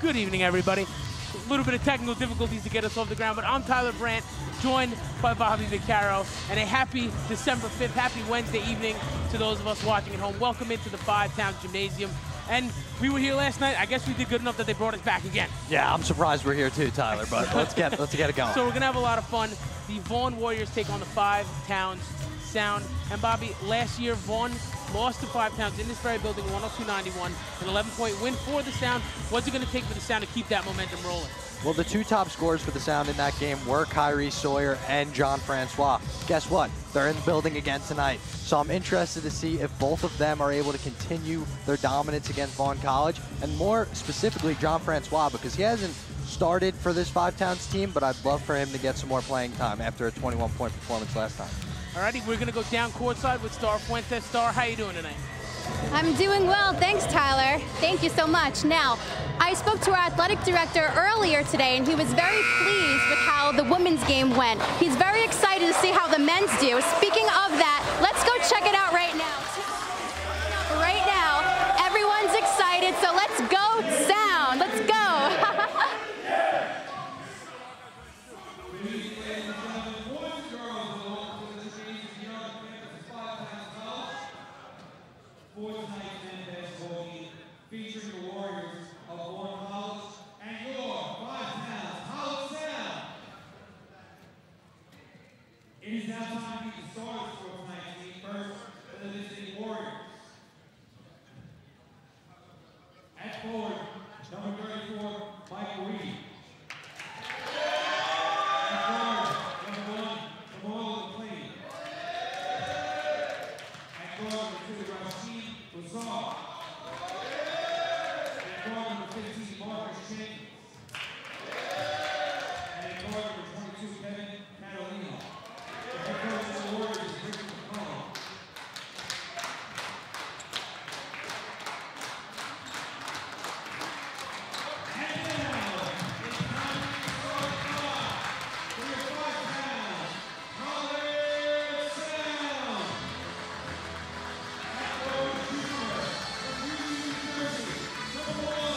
Good evening, everybody. A little bit of technical difficulties to get us off the ground, but I'm Tyler Brandt, joined by Bobby Vaccaro, and a happy December 5th, happy Wednesday evening to those of us watching at home. Welcome into the Five Towns Gymnasium. And we were here last night. I guess we did good enough that they brought us back again. Yeah, I'm surprised we're here too, Tyler, but let's get it going. So we're gonna have a lot of fun. The Vaughn Warriors take on the Five Towns Sound. And Bobby, last year Vaughn lost to Five Towns in this very building, 102-91, an 11-point win for the Sound. What's it gonna take for the Sound to keep that momentum rolling? Well, the two top scorers for the Sound in that game were Kyrie Sawyer and John Francois. Guess what? They're in the building again tonight. So I'm interested to see if both of them are able to continue their dominance against Vaughn College, and more specifically John Francois, because he hasn't started for this Five Towns team, but I'd love for him to get some more playing time after a 21-point performance last time. Alrighty, we're gonna go down courtside with Star Fuentes. Star, how you doing tonight? I'm doing well, thanks Tyler. Thank you so much. Now, I spoke to our athletic director earlier today and he was very pleased with how the women's game went. He's very excited to see how the men's do. Speaking of that, let's go check it out right now. Right now, everyone's excited, so let's go Sound, let's go. Featuring the Warriors of Vaughn College and your Five Towns College Sound. It is now time to meet the starters for tonight's game. First, for the visiting Warriors. At forward, number 34, Michael Reed. At forward, number 1, Jamal McLean. At guard, number 2, Rashid Lazar. Number 15, Marcus Jenkins. And guard number 22, Kevin Catalino. The coach of the Warriors is Ricky McCollum. And now, it's time to start time for your Five Towns College Sound. At forward shooter, from New Jersey, number 1.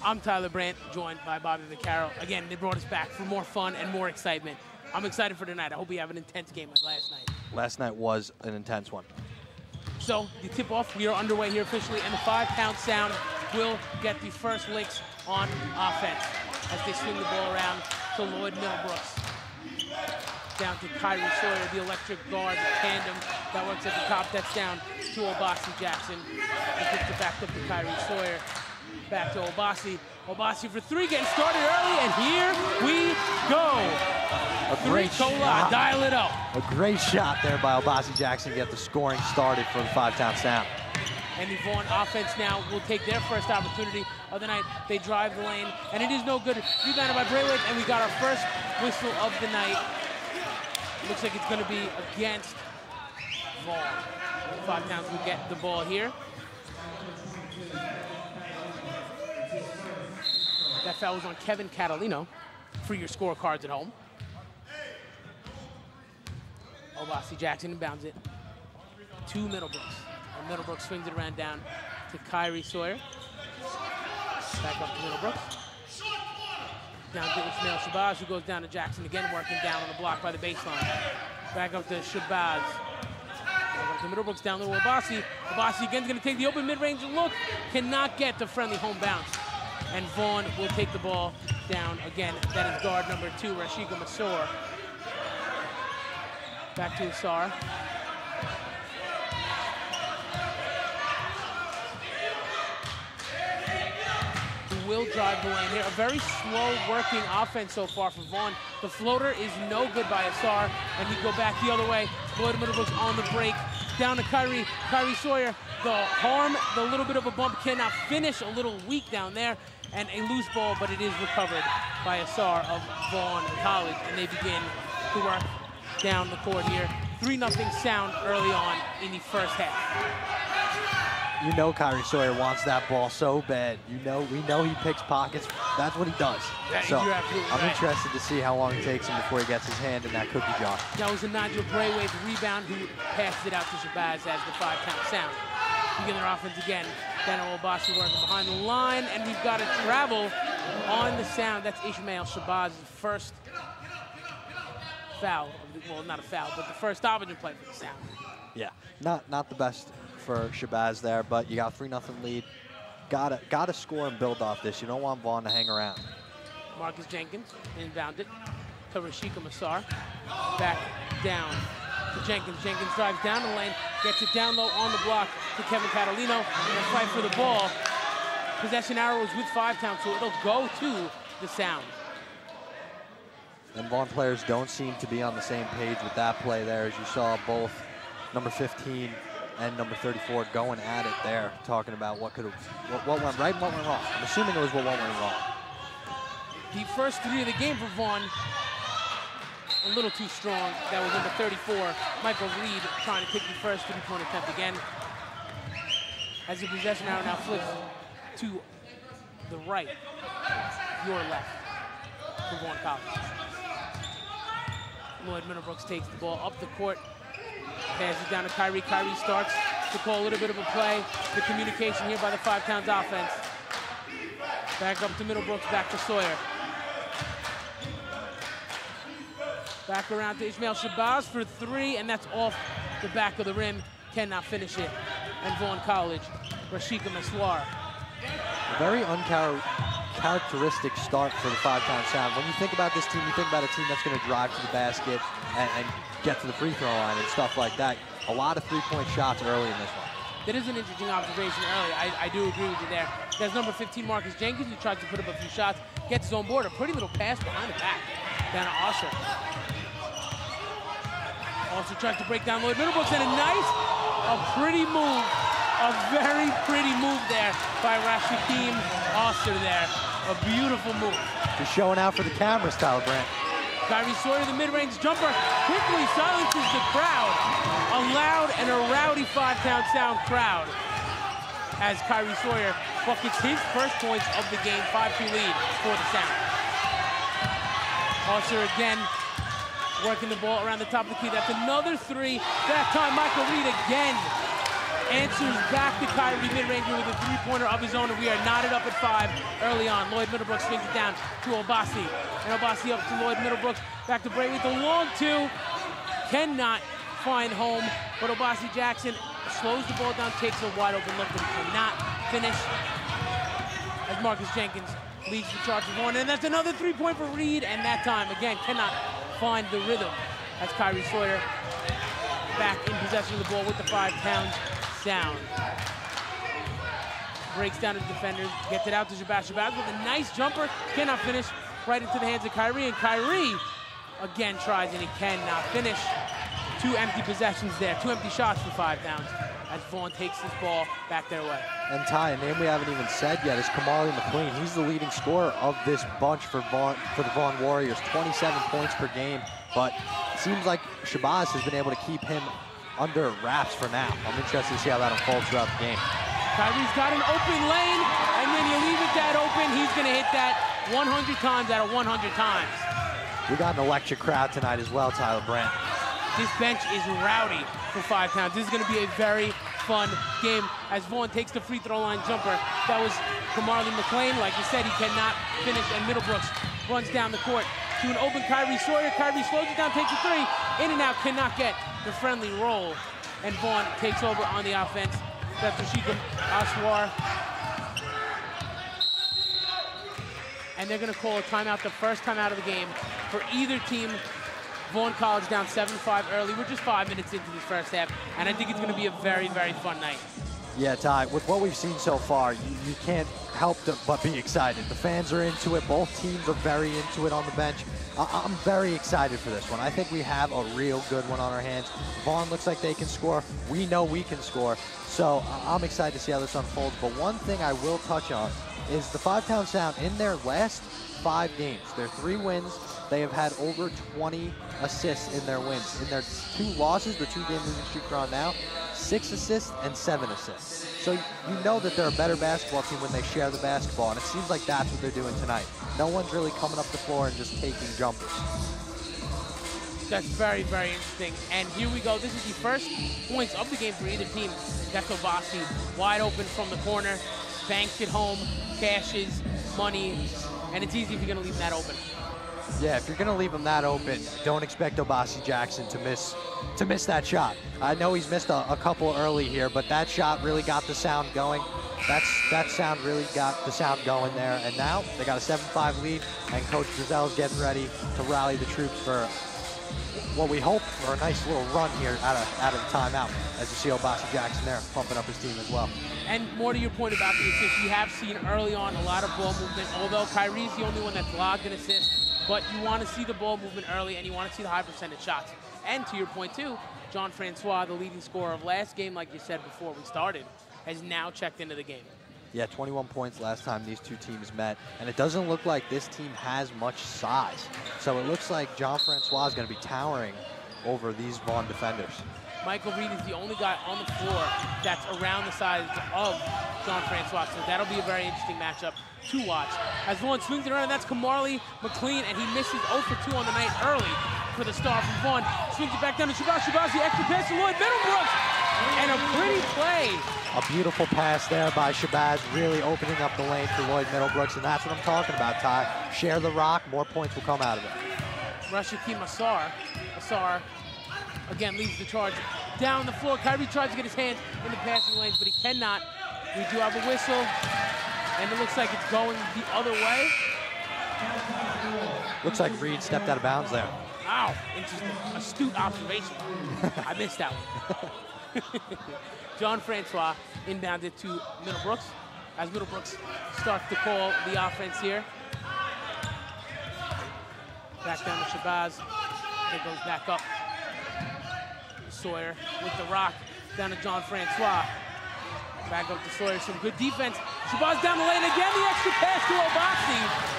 I'm Tyler Brandt, joined by Bobby Vaccaro. Again, they brought us back for more fun and more excitement. I'm excited for tonight. I hope we have an intense game like last night. Last night was an intense one. So, the tip-off, we are underway here officially, and the Five Towns Sound will get the first licks on offense as they swing the ball around to Lloyd Middlebrooks. Down to Kyrie Sawyer, the electric guard, the tandem that works at the top. That's down to Obasi Jackson. He gets it back up to Kyrie Sawyer. Back to Obasi. Obasi for three, getting started early, and here we go. A great shot. Dial it up. A great shot there by Obasi Jackson to get the scoring started for the Five Towns Sound. And the Vaughn offense now will take their first opportunity of the night. They drive the lane, and it is no good. Rebounded by Braylon, and we got our first whistle of the night. Looks like it's going to be against Vaughn. Five Towns will get the ball here. That foul was on Kevin Catalino for your scorecards at home. Obasi Jackson inbounds it. to Middlebrooks. And Middlebrooks swings it around down to Kyrie Sawyer. Back up to Middlebrooks. Down to Ismail Shabazz, who goes down to Jackson again, working down on the block by the baseline. Back up to Shabazz. Back up to Middlebrooks, down to Obasi. Obasi again is going to take the open mid-range look. Cannot get the friendly home bounce. And Vaughn will take the ball down again. That is guard number 2, Rashika Masor. Back to Asar. Who will drive the lane here. A very slow working offense so far for Vaughn. The floater is no good by Asar, and we go back the other way. Lloyd Middlebrooks on the break. Down to Kyrie. Kyrie Sawyer. The harm, the little bit of a bump, cannot finish. A little weak down there. And a loose ball, but it is recovered by Asar of Vaughn College. And they begin to work down the court here. 3-0 sound early on in the first half. You know Kyrie Sawyer wants that ball so bad. We know he picks pockets. That's what he does. Yeah, so you're absolutely I'm right. interested to see how long it takes him before he gets his hand in that cookie jar. That was a Nigel Braithwaite rebound who passes it out to Shabazz as the 5-count sound. Begin their offense again. Daniel Obasi working behind the line, and we've got a travel on the sound. That's Ismail Shabazz's first foul. Well, not a foul, but the first stoppage and play for the sound. Yeah, not the best for Shabazz there, but you got a 3-0 lead. Gotta score and build off this. You don't want Vaughn to hang around. Marcus Jenkins inbound it to Rashika Masar. Back down to Jenkins. Jenkins drives down the lane, gets it down low on the block to Kevin Catalino. And a fight for the ball. Possession arrow is with 5 counts, so it'll go to the sound. And Vaughn players don't seem to be on the same page with that play there, as you saw both number 15 and number 34 going at it there, talking about what went right and what went wrong. I'm assuming it was what went wrong. The first 3 of the game for Vaughn, a little too strong. That was number 34, Michael Reed, trying to take the first 3-point attempt again. As the possession arrow now flips to the right, your left, for Vaughn College. Lloyd Middlebrooks takes the ball up the court, passes down to Kyrie. Kyrie starts to call a little bit of a play. The communication here by the 5-count offense. Back up to Middlebrooks, back to Sawyer. Back around to Ismail Shabazz for 3, and that's off the back of the rim. Cannot finish it. And Vaughn College, Rashika Maswar. A very uncharacteristic start for the 5-count sound. When you think about this team, you think about a team that's going to drive to the basket and get to the free throw line and stuff like that. A lot of 3-point shots early in this one. That is an interesting observation early. I do agree with you there. There's number 15, Marcus Jenkins, who tries to put up a few shots, gets his own board. A pretty little pass behind the back down to Osher. Also tries to break down Lloyd Middlebrooks, and a pretty move, a very pretty move there by Rashakeem Osher there. A beautiful move. Just showing out for the cameras, Tyler Brandt. Kyrie Sawyer, the mid-range jumper, quickly silences the crowd. A loud and a rowdy 5-count sound crowd as Kyrie Sawyer buckets his first points of the game, 5-2 lead for the sound. Osher again working the ball around the top of the key. That's another 3. That time Michael Reed again answers back to Kyrie mid-ranger with a 3-pointer of his own, and we are knotted up at 5 early on. Lloyd Middlebrooks swings it down to Obasi. And Obasi up to Lloyd Middlebrooks. Back to Braithwaite. The long 2 cannot find home, but Obasi Jackson slows the ball down, takes a wide open look, but he cannot finish as Marcus Jenkins leads the charge for Vaughn. And that's another 3-point for Reed, and that time, again, cannot find the rhythm as Kyrie Sawyer back in possession of the ball with the 5-pound sound. Breaks down his defenders, gets it out to Shabazz. Shabazz with a nice jumper, cannot finish, right into the hands of Kyrie, and Kyrie again tries and he cannot finish. 2 empty possessions there, 2 empty shots for 5 downs as Vaughn takes this ball back their way. And Ty, a name we haven't even said yet is Kamari McQueen. He's the leading scorer of this bunch for the Vaughn Warriors, 27 points per game, but it seems like Shabazz has been able to keep him under wraps for now. I'm interested to see how that unfolds throughout the game. Kyrie's got an open lane, and when you leave it that open, he's gonna hit that 100 times out of 100 times. We got an electric crowd tonight as well, Tyler Brandt. This bench is rowdy for 5 pounds. This is going to be a very fun game as Vaughn takes the free throw line jumper. That was Marley McClain. Like you said, he cannot finish, and Middlebrooks runs down the court to an open Kyrie Sawyer. Kyrie slows it down, takes a 3, in and out, cannot get the friendly roll. And Vaughn takes over on the offense. That's Rashika Aswar. And they're going to call a timeout, the first timeout of the game for either team. Vaughn College down 7-5 early. We're just 5 minutes into this first half, and I think it's going to be a very, very fun night. Yeah, Ty, with what we've seen so far, you can't help but be excited. The fans are into it. Both teams are very into it on the bench. I'm very excited for this one. I think we have a real good one on our hands. Vaughn looks like they can score. We know we can score. So I'm excited to see how this unfolds. But one thing I will touch on is the 5-pound Sound in their last 5 games. Their 3 wins, they have had over 20 assists in their wins. In their 2 losses, the 2-game losing streak they're on now, 6 assists and 7 assists. So you know that they're a better basketball team when they share the basketball, and it seems like that's what they're doing tonight. No one's really coming up the floor and just taking jumpers. That's very, very interesting. And here we go. This is the first points of the game for either team. That's Obasi wide open from the corner, banks it home, cashes, money, and it's easy if you're going to leave that open. Yeah, if you're going to leave him that open, don't expect Obasi Jackson to miss that shot. I know he's missed a couple early here, but that shot really got the Sound going. That Sound really got the Sound going there. And now they got a 7-5 lead, and Coach Drizel's getting ready to rally the troops for what we hope for a nice little run here out of the timeout, as you see Obasi Jackson there pumping up his team as well. And more to your point about the assists, you have seen early on a lot of ball movement, although Kyrie's the only one that's logged an assist. But you want to see the ball movement early, and you want to see the high percentage shots. And to your point, too, John Francois, the leading scorer of last game, like you said before we started, has now checked into the game. Yeah, 21 points last time these 2 teams met. And it doesn't look like this team has much size. So it looks like John Francois is going to be towering over these Vaughn defenders. Michael Reed is the only guy on the floor that's around the size of John Francois. So that'll be a very interesting matchup to watch. As Vaughn swings it around, and that's Marley McClain, and he misses 0 for 2 on the night early for the star from Vaughn. Swings it back down to Shabazz. Shabazz, the extra pass to Lloyd Middlebrooks, and a pretty play. A beautiful pass there by Shabazz, really opening up the lane for Lloyd Middlebrooks, and that's what I'm talking about, Ty. Share the rock, more points will come out of it. Rashiki Massar again leads the charge down the floor. Kyrie tries to get his hands in the passing lanes, but he cannot. We do have a whistle, and it looks like it's going the other way. Looks like Reed stepped out of bounds there. Wow, interesting, astute observation. I missed that one. John Francois inbounded to Middlebrooks as Middlebrooks starts to call the offense here. Back down to Shabazz. It goes back up. Sawyer with the rock down to John Francois. Back up to Sawyer, some good defense. Shabazz down the lane again, the extra pass to Obasi.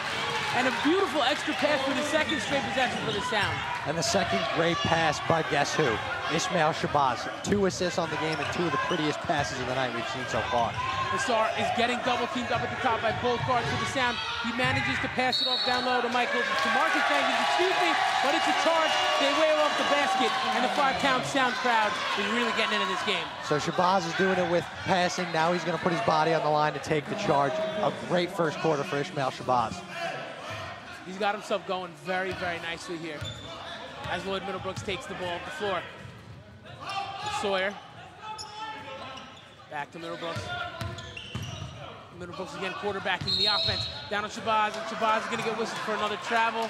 And a beautiful extra pass for the second straight possession for the Sound. And the second great pass by guess who? Ismail Shabazz. 2 assists on the game and 2 of the prettiest passes of the night we've seen so far. Nassar is getting double teamed up at the top by both guards for the Sound. He manages to pass it off down low to Marcus Jenkins, excuse me, but it's a charge. They whale off the basket, and the 5-pound Sound crowd is really getting into this game. So Shabazz is doing it with passing. Now he's going to put his body on the line to take the charge. A great first quarter for Ismail Shabazz. He's got himself going very, very nicely here as Lloyd Middlebrooks takes the ball off the floor. Sawyer. Back to Middlebrooks. Middlebrooks again quarterbacking the offense. Down to Shabazz, and Shabazz is going to get whistled for another travel.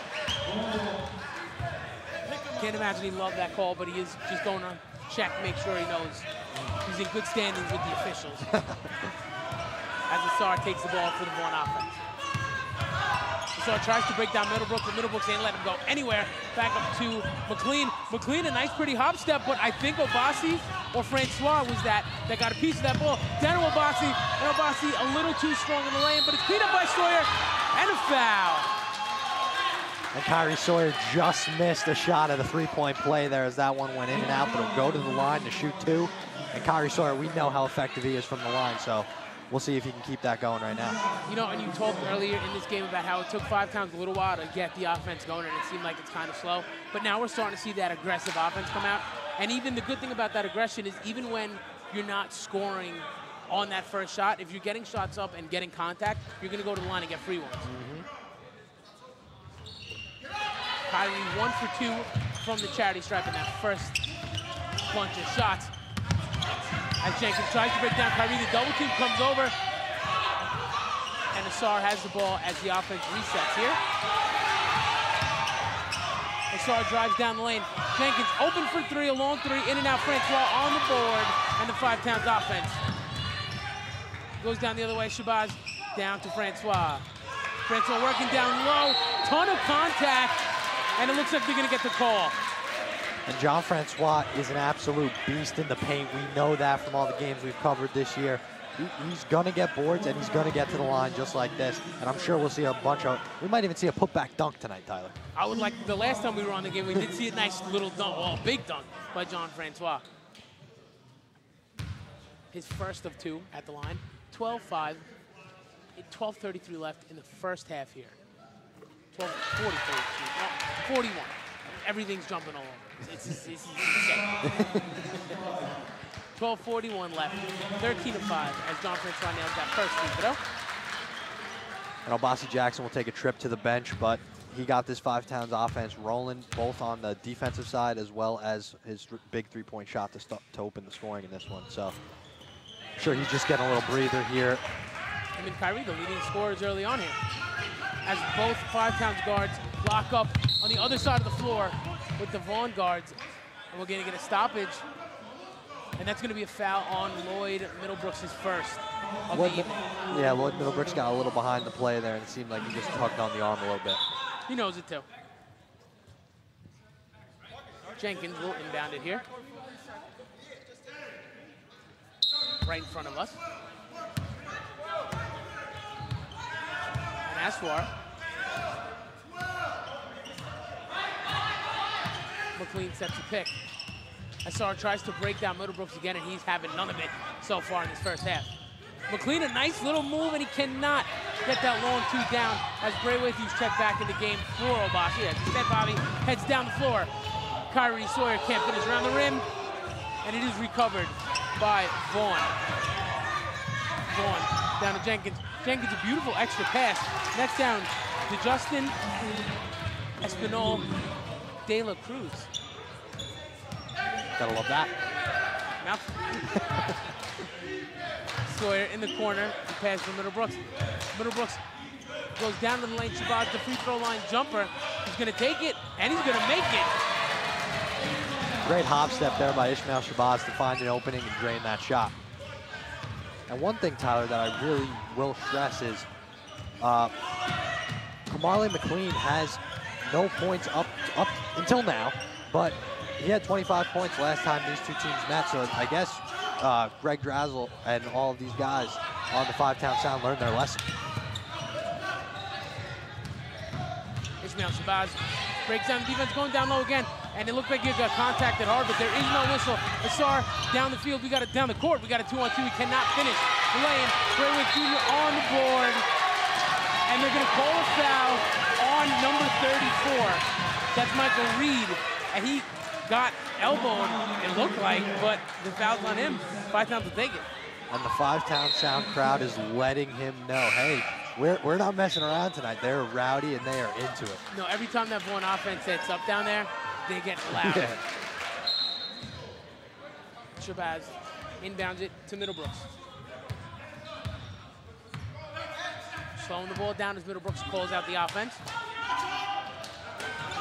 Can't imagine he loved that call, but he is just going to check, make sure he knows he's in good standings with the officials. As Nassar takes the ball for the Vaughn offense. Nassar tries to break down Middlebrooks, but Middlebrooks ain't letting him go anywhere. Back up to McClain. McClain, a nice pretty hop step, but I think Obasi or Francois was that got a piece of that ball. Down to Obasi, and Obasi a little too strong in the lane, but it's cleaned up by Sawyer, and a foul. And Kyrie Sawyer just missed a shot at a 3-point play there as that one went in and out, but he'll go to the line to shoot 2. And Kyrie Sawyer, we know how effective he is from the line, so we'll see if he can keep that going right now. You know, and you talked earlier in this game about how it took 5 pounds a little while to get the offense going, and it seemed like it's kind of slow. But now we're starting to see that aggressive offense come out. And even the good thing about that aggression is even when you're not scoring on that first shot, if you're getting shots up and getting contact, you're going to go to the line and get free ones. Kyrie 1 for 2 from the charity stripe in that first bunch of shots. As Jenkins tries to break down Kyrie, the double team comes over. And Asar has the ball as the offense resets here. Asar drives down the lane. Jenkins open for 3, a long 3, in and out. Francois on the board, and the 5 Towns offense. Goes down the other way, Shabazz down to Francois. Francois working down low, ton of contact, and it looks like they're gonna get the call. And Jean-Francois is an absolute beast in the paint. We know that from all the games we've covered this year. He's gonna get boards and he's gonna get to the line just like this. And I'm sure we'll see a bunch of, we might even see a putback dunk tonight, Tyler. I would like, the last time we were on the game, we did see a nice little dunk, well, big dunk by Jean-Francois. His first of 2 at the line, 12-5, 12:33 left in the first half here. 41. Everything's jumping all over. It's insane. 12:41 left, 13-5 as Jean-Francois nails that first free throw. And Obasi Jackson will take a trip to the bench, but he got this 5 Towns offense rolling both on the defensive side as well as his big 3-point shot to open the scoring in this one. So I'm sure he's just getting a little breather here. I mean, Kyrie, the leading scorers early on here, as both 5 Towns guards block up on the other side of the floor with the Vaughn guards. And we're going to get a stoppage. And that's going to be a foul on Lloyd Middlebrooks' first of the evening. Yeah, Lloyd Middlebrooks got a little behind the play there, and it seemed like he just tugged on the arm a little bit. He knows it, too. Jenkins will inbound it here. Right in front of us. And Aswar. McLean sets a pick. Asar tries to break down Middlebrooks again, and he's having none of it so far in this first half. McLean, a nice little move, and he cannot get that long 2 down as Braithwaite's checked back in the game for Obasi. As he said, Bobby heads down the floor. Kyrie Sawyer can't finish around the rim, and it is recovered by Vaughn. Vaughn down to Jenkins. Jenkins, a beautiful extra pass. Next down to Justin Espinal de la Cruz. Gotta love that. Sawyer in the corner, he passes to Middlebrooks. Middlebrooks goes down to the lane, Shabazz, the free throw line jumper. He's gonna take it, and he's gonna make it. Great hop step there by Ishmael Shabazz to find an opening and drain that shot. And one thing, Tyler, that I really will stress is Kamarley McLean has no points up until now, but he had 25 points last time these 2 teams met, so I guess Greg Drazzle and all of these guys on the 5 Town Sound learned their lesson. Ishmael Shabazz breaks down the defense, going down low again, and it looked like he got contacted hard, but there is no whistle. Asar down the field, we got it down the court, we got a 2-on-2, he cannot finish. Laying, Braithwaite Jr. on the board, and they're gonna call a foul on number 34. That's Michael Reed, and he got elbowed, it looked like, but the foul's on him. 5 Towns will take it. And the 5 Town Sound crowd is letting him know, hey, we're not messing around tonight. They're rowdy and they are into it. No, every time that Vaughn offense sets up down there, they get loud. Yeah. Shabazz inbounds it to Middlebrooks. Slowing the ball down as Middlebrooks calls out the offense.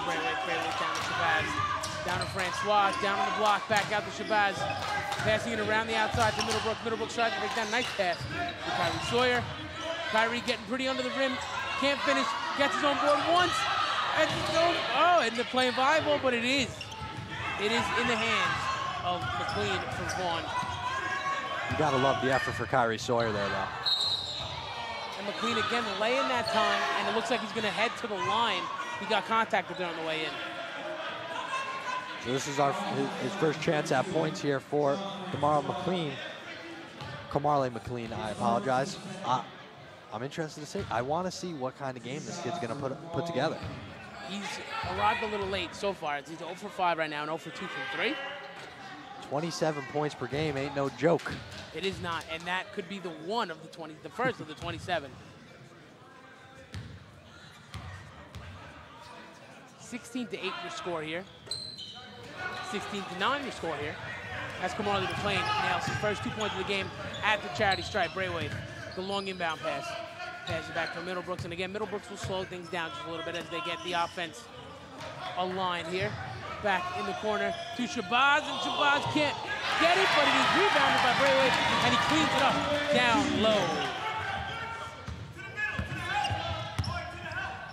Braithwaite down to Shabazz. Down to Francois, down on the block, back out to Shabazz. Passing it around the outside to Middlebrooks. Middlebrooks tries to break down, nice pass to Kyrie Sawyer. Kyrie getting pretty under the rim, can't finish, gets his own board once. And and they're playing volleyball, but it is in the hands of McLean for Vaughn. You gotta love the effort for Kyrie Sawyer there, though. And McLean again laying that time, and it looks like he's gonna head to the line. He got contacted there on the way in. So this is his first chance at points here for Kamarley McLean, I apologize. I'm interested to see. I want to see what kind of game this kid's going to put together. He's arrived a little late so far. He's 0 for 5 right now and 0 for 2 from 3. 27 points per game ain't no joke. It is not, and that could be the first of the 27. 16-8 your score here. 16-9 your score here. As Kamar McLean nails his first 2 points of the game at the charity stripe. Braithwaite, the long inbound pass. Passes back to Middlebrooks, and again, Middlebrooks will slow things down just a little bit as they get the offense aligned here. Back in the corner to Shabazz, and Shabazz can't get it, but it is rebounded by Braithwaite, and he cleans it up down low.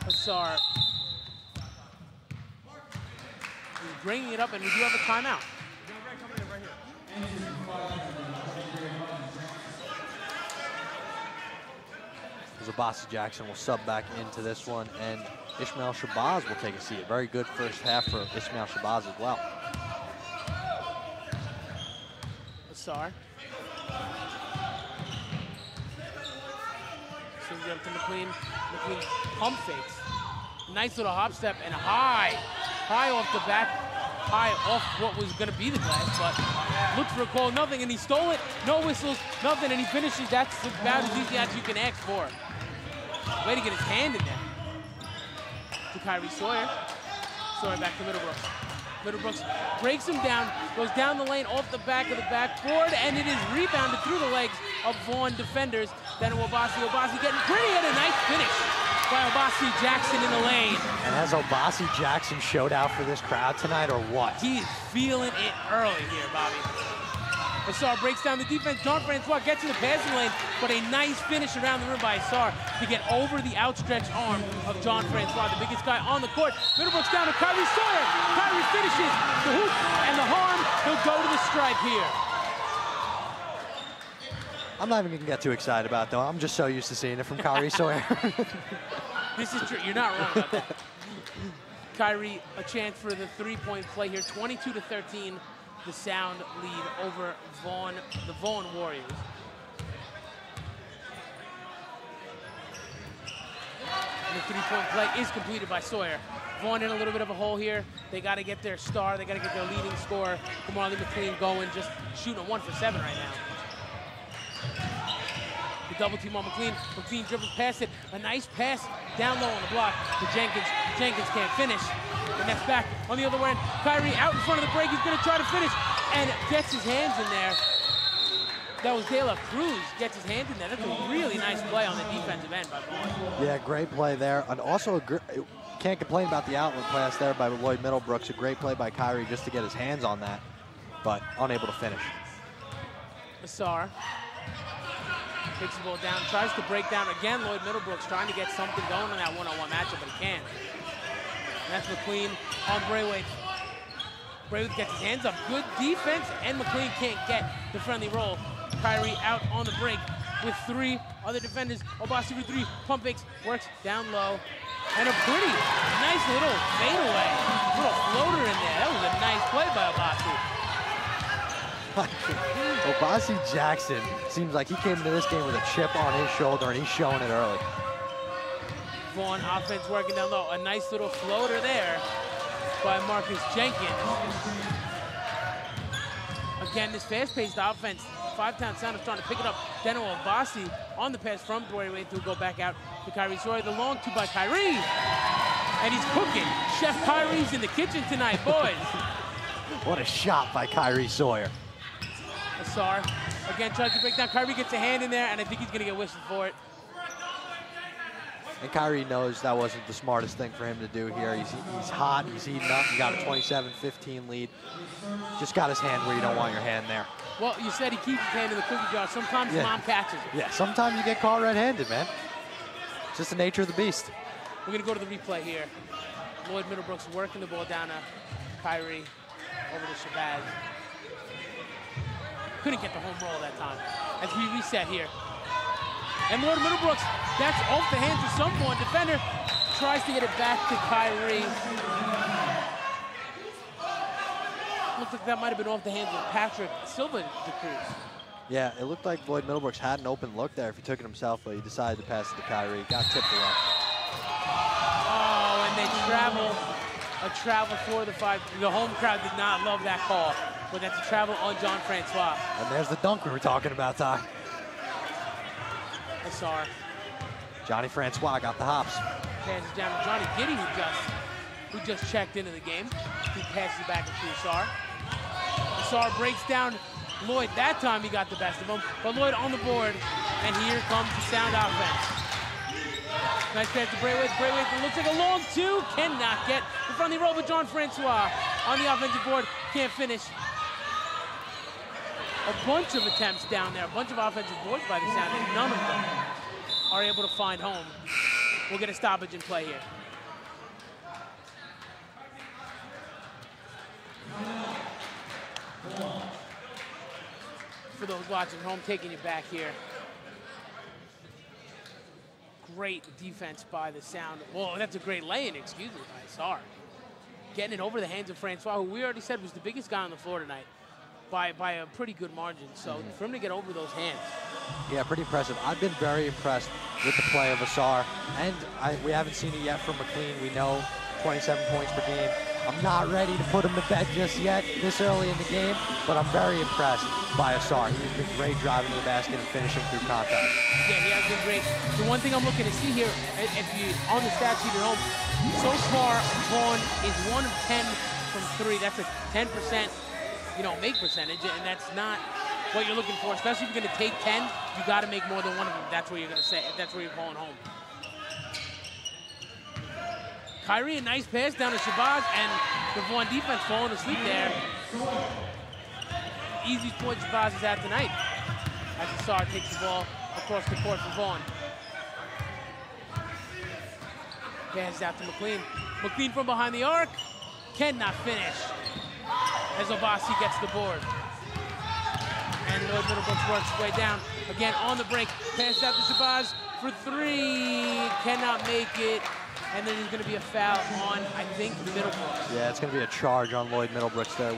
Assar is bringing it up, and we do have a timeout. Zabasi Jackson will sub back into this one, and Ishmael Shabazz will take a seat. Very good first half for Ishmael Shabazz as well. Assar. Swings it up to McLean. McLean pump fakes. Nice little hop step and high off the back, high off what was going to be the glass, but looked for a call, nothing, and he stole it. No whistles, nothing, and he finishes. That's about as easy as you can ask for. Way to get his hand in there. To Kyrie Sawyer. Sawyer back to Middlebrooks. Middlebrooks breaks him down, goes down the lane off the back of the backboard, and it is rebounded through the legs of Vaughn defenders. Then Obasi. Obasi getting pretty, and a nice finish by Obasi Jackson in the lane. And has Obasi Jackson showed out for this crowd tonight, or what? He is feeling it early here, Bobby. Assar breaks down the defense. Jean-Francois gets in the passing lane, but a nice finish around the rim by Assar to get over the outstretched arm of Jean-Francois, the biggest guy on the court. Middlebrooks down to Kyrie Sawyer. Kyrie finishes the hoop and the harm. He'll go to the stripe here. I'm not even going to get too excited about it, though. I'm just so used to seeing it from Kyrie Sawyer. This is true. You're not wrong about that. Kyrie, a chance for the three-point play here. 22-13. The Sound lead over the Vaughn Warriors. And the three-point play is completed by Sawyer. Vaughn in a little bit of a hole here. They got to get their star. They got to get their leading scorer, Kamali McLean, going, just shooting a 1 for 7 right now. The double team on McLean. McLean dribbles past it. A nice pass down low on the block to Jenkins. Jenkins can't finish. And that's back on the other end. Kyrie out in front of the break. He's going to try to finish and gets his hands in there. That was De La Cruz. Gets his hands in there. That's a really nice play on the defensive end by Vaughn. Yeah, great play there. And also, can't complain about the outlet pass there by Lloyd Middlebrooks. A great play by Kyrie just to get his hands on that, but unable to finish. Assar takes the ball down, tries to break down again. Lloyd Middlebrooks trying to get something going in that one-on-one matchup, but he can't. And that's McLean on Braithwaite. Braithwaite gets his hands up. Good defense, and McLean can't get the friendly roll. Kyrie out on the break with 3 other defenders. Obasi with 3, pump fakes, works down low. And a pretty nice little fadeaway, little floater in there. That was a nice play by Obasi. Obasi Jackson seems like he came into this game with a chip on his shoulder, and he's showing it early. Vaughn offense working down low. A nice little floater there by Marcus Jenkins. Again, this fast-paced offense, Five-Town Sound is trying to pick it up. Deno Obasi on the pass from Braithwaite to go back out to Kyrie Sawyer. The long 2 by Kyrie. And he's cooking. Chef Kyrie's in the kitchen tonight, boys. What a shot by Kyrie Sawyer. Assar again tries to break down. Kyrie gets a hand in there, and I think he's going to get whistled for it. And Kyrie knows that wasn't the smartest thing for him to do here. He's hot, he's heating up. He got a 27-15 lead. Just got his hand where you don't want your hand there. Well, you said he keeps his hand in the cookie jar. Sometimes Mom catches it. Yeah, sometimes you get caught red-handed, man. It's just the nature of the beast. We're going to go to the replay here. Lloyd Middlebrooks working the ball down to Kyrie over to Shabazz. Couldn't get the home roll that time as we reset here. And Lloyd Middlebrooks, that's off the hands of someone. Defender tries to get it back to Kyrie. Looks like that might have been off the hands of Patrick Silva de Cruz. Yeah, it looked like Lloyd Middlebrooks had an open look there if he took it himself, but he decided to pass it to Kyrie. Got tipped away. Oh, and they travel for the 5. The home crowd did not love that call. but that's a travel on John Francois. And there's the dunk we were talking about, Ty. Asar Johnny Francois got the hops. passes down to Johnny Giddy, who just checked into the game. He passes it back to Asar. Asar breaks down Lloyd. That time he got the best of him, but Lloyd on the board, and here comes the sound offense. Nice pass to Braithwaite. Braithwaite, it looks like a long two. Cannot get in front of the row, but John Francois on the offensive board can't finish. A bunch of attempts down there, a bunch of offensive boards by the Sound, and none of them are able to find home. We'll get a stoppage in play here. For those watching at home, taking it back here. Great defense by the Sound. Well, that's a great lay-in, excuse me, by Asar. Getting it over the hands of Francois, who we already said was the biggest guy on the floor tonight by a pretty good margin. So for him to get over those hands. Yeah, pretty impressive. I've been very impressed with the play of Asar, and we haven't seen it yet from McLean. We know 27 points per game. I'm not ready to put him to bed just yet this early in the game, but I'm very impressed by Asar. He's been great driving to the basket and finishing through contact. Yeah, he has been great. The one thing I'm looking to see here, if you on the stat sheet at home, so far Vaughn is 1 of 10 from 3. That's a 10%, make percentage, and that's not what you're looking for. Especially if you're going to take 10, you got to make more than one of them. That's where you're going to say. That's where you're calling home. Kyrie, a nice pass down to Shabazz, and the Vaughn defense falling asleep there. Easiest point Shabazz has had tonight. As Asar takes the ball across the court for Vaughn. Pass out to McLean. McLean from behind the arc. Cannot finish as Obasi gets the board. And Lloyd Middlebrooks works his way down. Again on the break. Pass out to Shabazz for 3. Cannot make it. And then there's going to be a foul on, I think, Middlebrooks. Yeah, it's going to be a charge on Lloyd Middlebrooks there.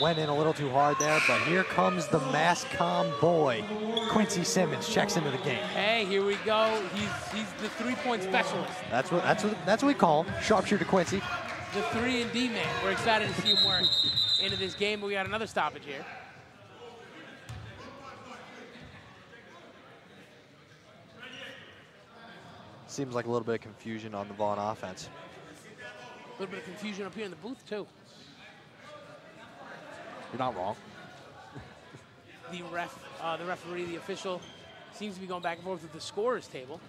Went in a little too hard there, but here comes the MassCom boy. Quincy Simmons checks into the game. Hey, here we go. He's the three-point specialist. That's what we call him, sharpshooter Quincy. The 3-and-D man. We're excited to see him work into this game, but we got another stoppage here. Seems like a little bit of confusion on the Vaughn offense. A little bit of confusion up here in the booth, too. You're not wrong. The referee, the official, seems to be going back and forth with the scorer's table.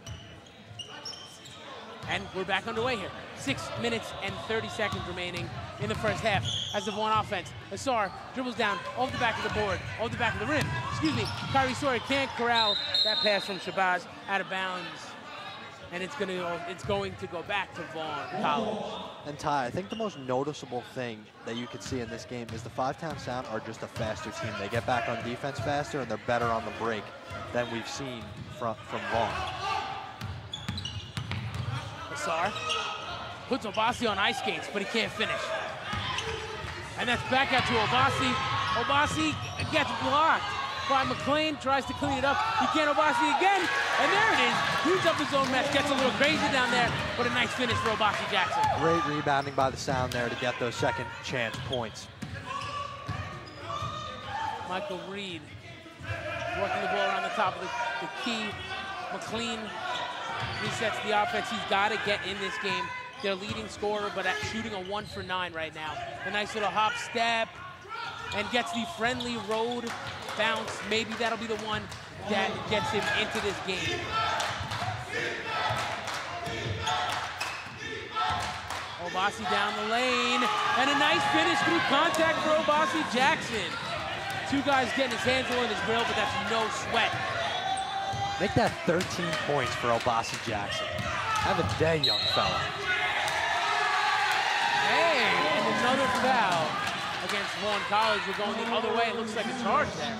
And we're back underway here. 6 minutes and 30 seconds remaining in the first half as the Vaughn offense. Asar dribbles down off the back of the board, off the back of the rim. Excuse me, Kyrie Sawyer can't corral that pass from Shabazz out of bounds. And it's going to go back to Vaughn College. And Ty, I think the most noticeable thing that you could see in this game is the Five-Town Sound are just a faster team. They get back on defense faster, and they're better on the break than we've seen from Vaughn. Asar puts Obasi on ice skates, but he can't finish. And that's back out to Obasi. Obasi gets blocked by McLean, tries to clean it up. He can't. Obasi again, and there it is. Cleans up his own mess, gets a little crazy down there, but a nice finish for Obasi Jackson. Great rebounding by the Sound there to get those second chance points. Michael Reed working the ball around the top of the key. McLean resets the offense. He's got to get in this game. Their leading scorer, but at shooting a 1 for 9 right now. A nice little hop step, and gets the friendly road bounce. Maybe that'll be the one that gets him into this game. Obasi down the lane, and a nice finish through contact for Obasi Jackson. 2 guys getting his hands all in his grill, but that's no sweat. Make that 13 points for Obasi Jackson. Have a day, young fella. Hey, and another foul against Vaughn College. We're going the other way. It looks like a charge there.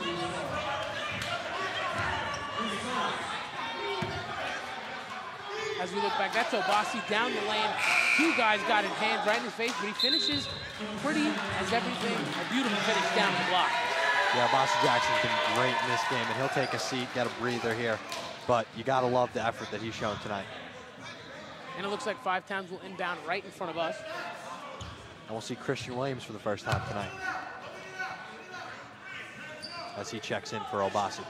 As we look back, that's Obasi down the lane. 2 guys got his hands right in his face, but he finishes pretty as everything. A beautiful finish down the block. Yeah, Obasi Jackson's been great in this game, and he'll take a seat, get a breather here. But you got to love the effort that he's shown tonight. And it looks like Five Towns will inbound right in front of us. And we'll see Christian Williams for the first time tonight. as he checks in for Obasi.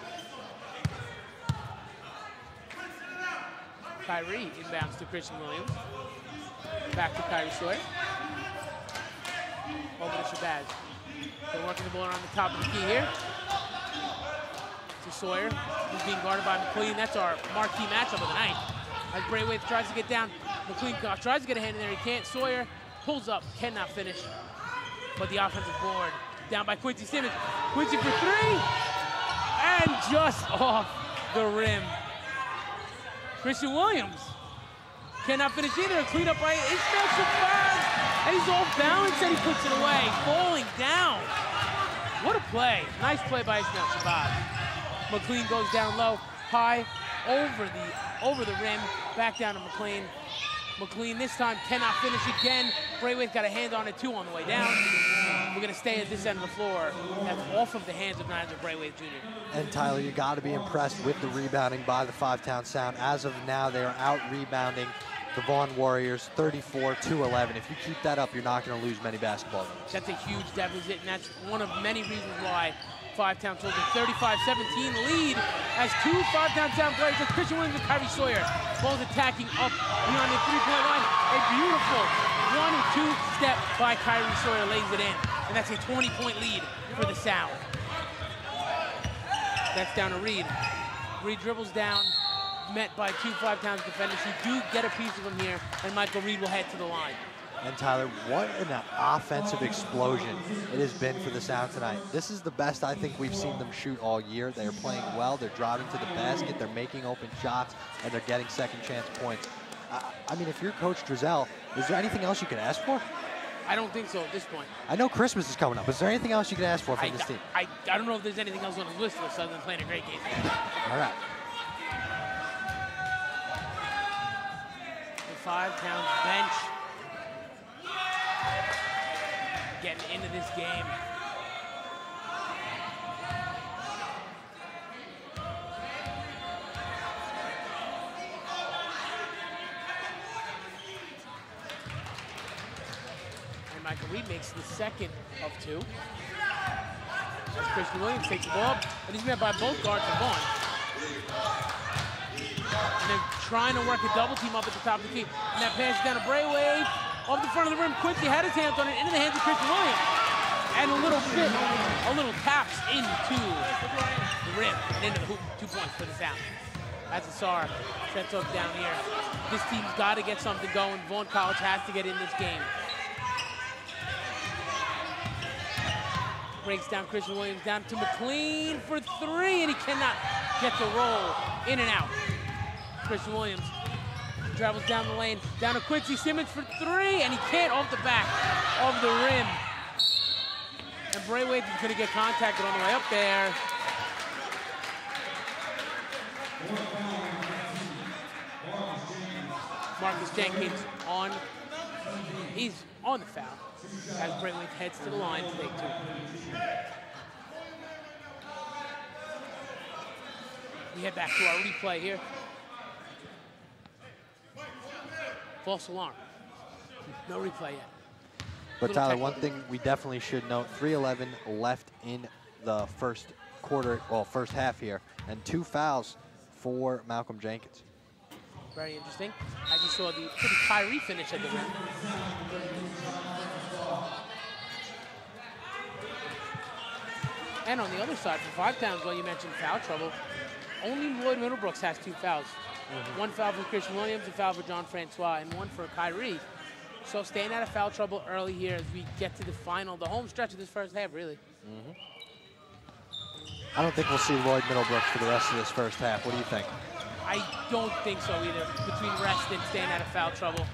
Kyrie inbounds to Christian Williams. Back to Kyrie Sawyer. Over to Shabazz. They're working the ball around the top of the key here. To Sawyer, who's being guarded by McLean. That's our marquee matchup of the night. As Braithwaite tries to get down, McLean tries to get a hand in there. He can't. Sawyer pulls up, cannot finish. But the offensive board down by Quincy Simmons. Quincy for three, and just off the rim. Christian Williams cannot finish either. Cleaned up by Ishmael Shabazz, and he's off balance and he puts it away, falling down. What a play. Nice play by Ishmael Shabazz. McLean goes down low, high, over the rim, back down to McLean. McLean this time cannot finish again. Braithwaite's got a hand on it too on the way down. We're gonna stay at this end of the floor. That's off of the hands of Nigel Braithwaite Jr. And Tyler, you got to be impressed with the rebounding by the Five-Town Sound. As of now, they are out rebounding the Vaughn Warriors 34-11. If you keep that up, you're not going to lose many basketball games. That's a huge deficit, and that's one of many reasons why Five-Town took a 35-17 lead as two Five-Town Sound players, like Christian Williams and Kyrie Sawyer, both attacking up beyond the three-point line. A beautiful 1-2 step by Kyrie Sawyer lays it in, and that's a 20-point lead for the Sound. That's down to Reed. Reed dribbles down, met by two Five-Town defenders who do get a piece of him here, and Michael Reed will head to the line. And Tyler, what an offensive explosion it has been for the Sound tonight. This is the best I think we've seen them shoot all year. They're playing well, they're driving to the basket, they're making open shots, and they're getting second chance points. I mean, if you're Coach Drizel, is there anything else you can ask for? I don't think so at this point. I know Christmas is coming up. Is there anything else you can ask for from this team? I don't know if there's anything else on his wish list other than playing a great game. All right. The Five-Town bench getting into this game. And Michael Reed makes the second of two. As Christian Williams takes the ball, and he's met by both guards from Vaughn. And they're trying to work a double team up at the top of the key. And that pass down to Braithwaite. Off the front of the rim, Quincy had his hands on it, into the hands of Christian Williams. And a little taps into the rim and into the hoop. 2 points for the Sound. As Asar sets up down here. This team's got to get something going. Vaughn College has to get in this game. Breaks down Christian Williams, down to McLean for three, and he cannot get the roll. In and out. Christian Williams travels down the lane, down to Quincy Simmons for three, and he can't off the back of the rim. And Braithwaite is going to get contacted on the way up there. Marcus Jenkins he's on the foul as Braithwaite heads to the line to take two. We head back to our replay here. False alarm. No replay yet. But Tyler, one thing we definitely should note, 3:11 left in the first quarter, well, first half here, and 2 fouls for Malcolm Jenkins. Very interesting. As you saw the Kyrie finish at the rim. And on the other side, for Five-Towns, well, you mentioned foul trouble. Only Lloyd Middlebrooks has 2 fouls. 1 foul for Christian Williams, a foul for John Francois, and 1 for Kyrie. So staying out of foul trouble early here as we get to the the home stretch of this first half, really. I don't think we'll see Lloyd Middlebrooks for the rest of this first half. What do you think? I don't think so either, between rest and staying out of foul trouble.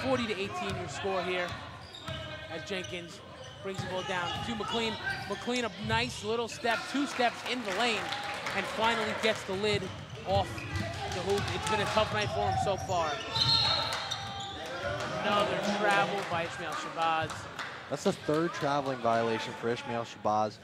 40-18 your score here as Jenkins brings the ball down to McLean. McLean, a nice little step, 2 steps in the lane, and finally gets the lid off the hoop. It's been a tough night for him so far. Another travel by Ishmael Shabazz. That's the 3rd traveling violation for Ishmael Shabazz.